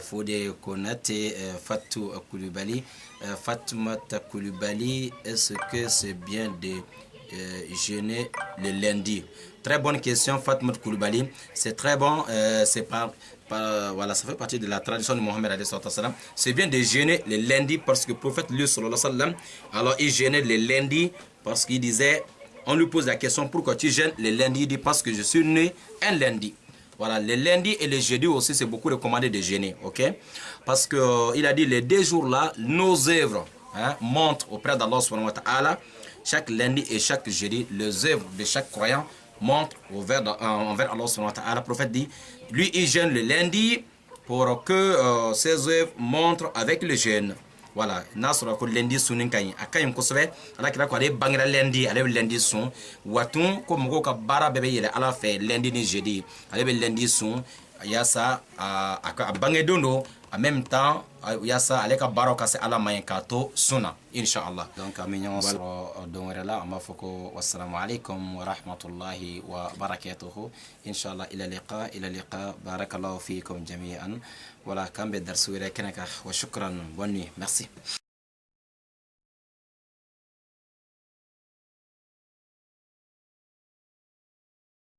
Fodé Konate Fatou Koulibaly Fatoumata Koulibaly, est-ce que c'est bien de jeûner le lundi? Très bonne question, Fatoumata Koulibaly. C'est très bon, c'est pas voilà, ça fait partie de la tradition de Mohamed alayhi salam. C'est bien de jeûner le lundi parce que le prophète lui sallallahu alayhi wa sallam, alors il jeûnait le lundi parce qu'il disait, on lui pose la question, pourquoi tu jeûnes le lundi? Il dit parce que je suis né un lundi. Voilà, le lundi et le jeudi aussi, c'est beaucoup recommandé de jeûner, ok? Parce que il a dit les 2 jours là, nos œuvres montrent auprès d'Allah subhanahu wa ta'ala. Chaque lundi et chaque jeudi, les œuvres de chaque croyant montrent envers Allah subhanahu wa ta'ala. Le prophète dit, lui il jeûne le lundi pour que ses œuvres montrent avec le jeûne. Voilà, nasura ko lundi sunin kan akayim kosebe ala kira ko ale bangira lundi ale lundi sun watun ko moko ka bara bebe yele ala fe lundi ni jeudi ale be lundi sun yasa aka bange dondo en même temps yasa ale ka baro ka se ala mayen ka to suna inshallah. Donc aminyon soro don wala amma foko wassalamu alaikum wa rahmatullahi wa barakatuhu inshallah ila liqa barakallahu fiikum jami'an. Voilà, kambe darsu wala kanaka wa shukran, bonne nuit, merci.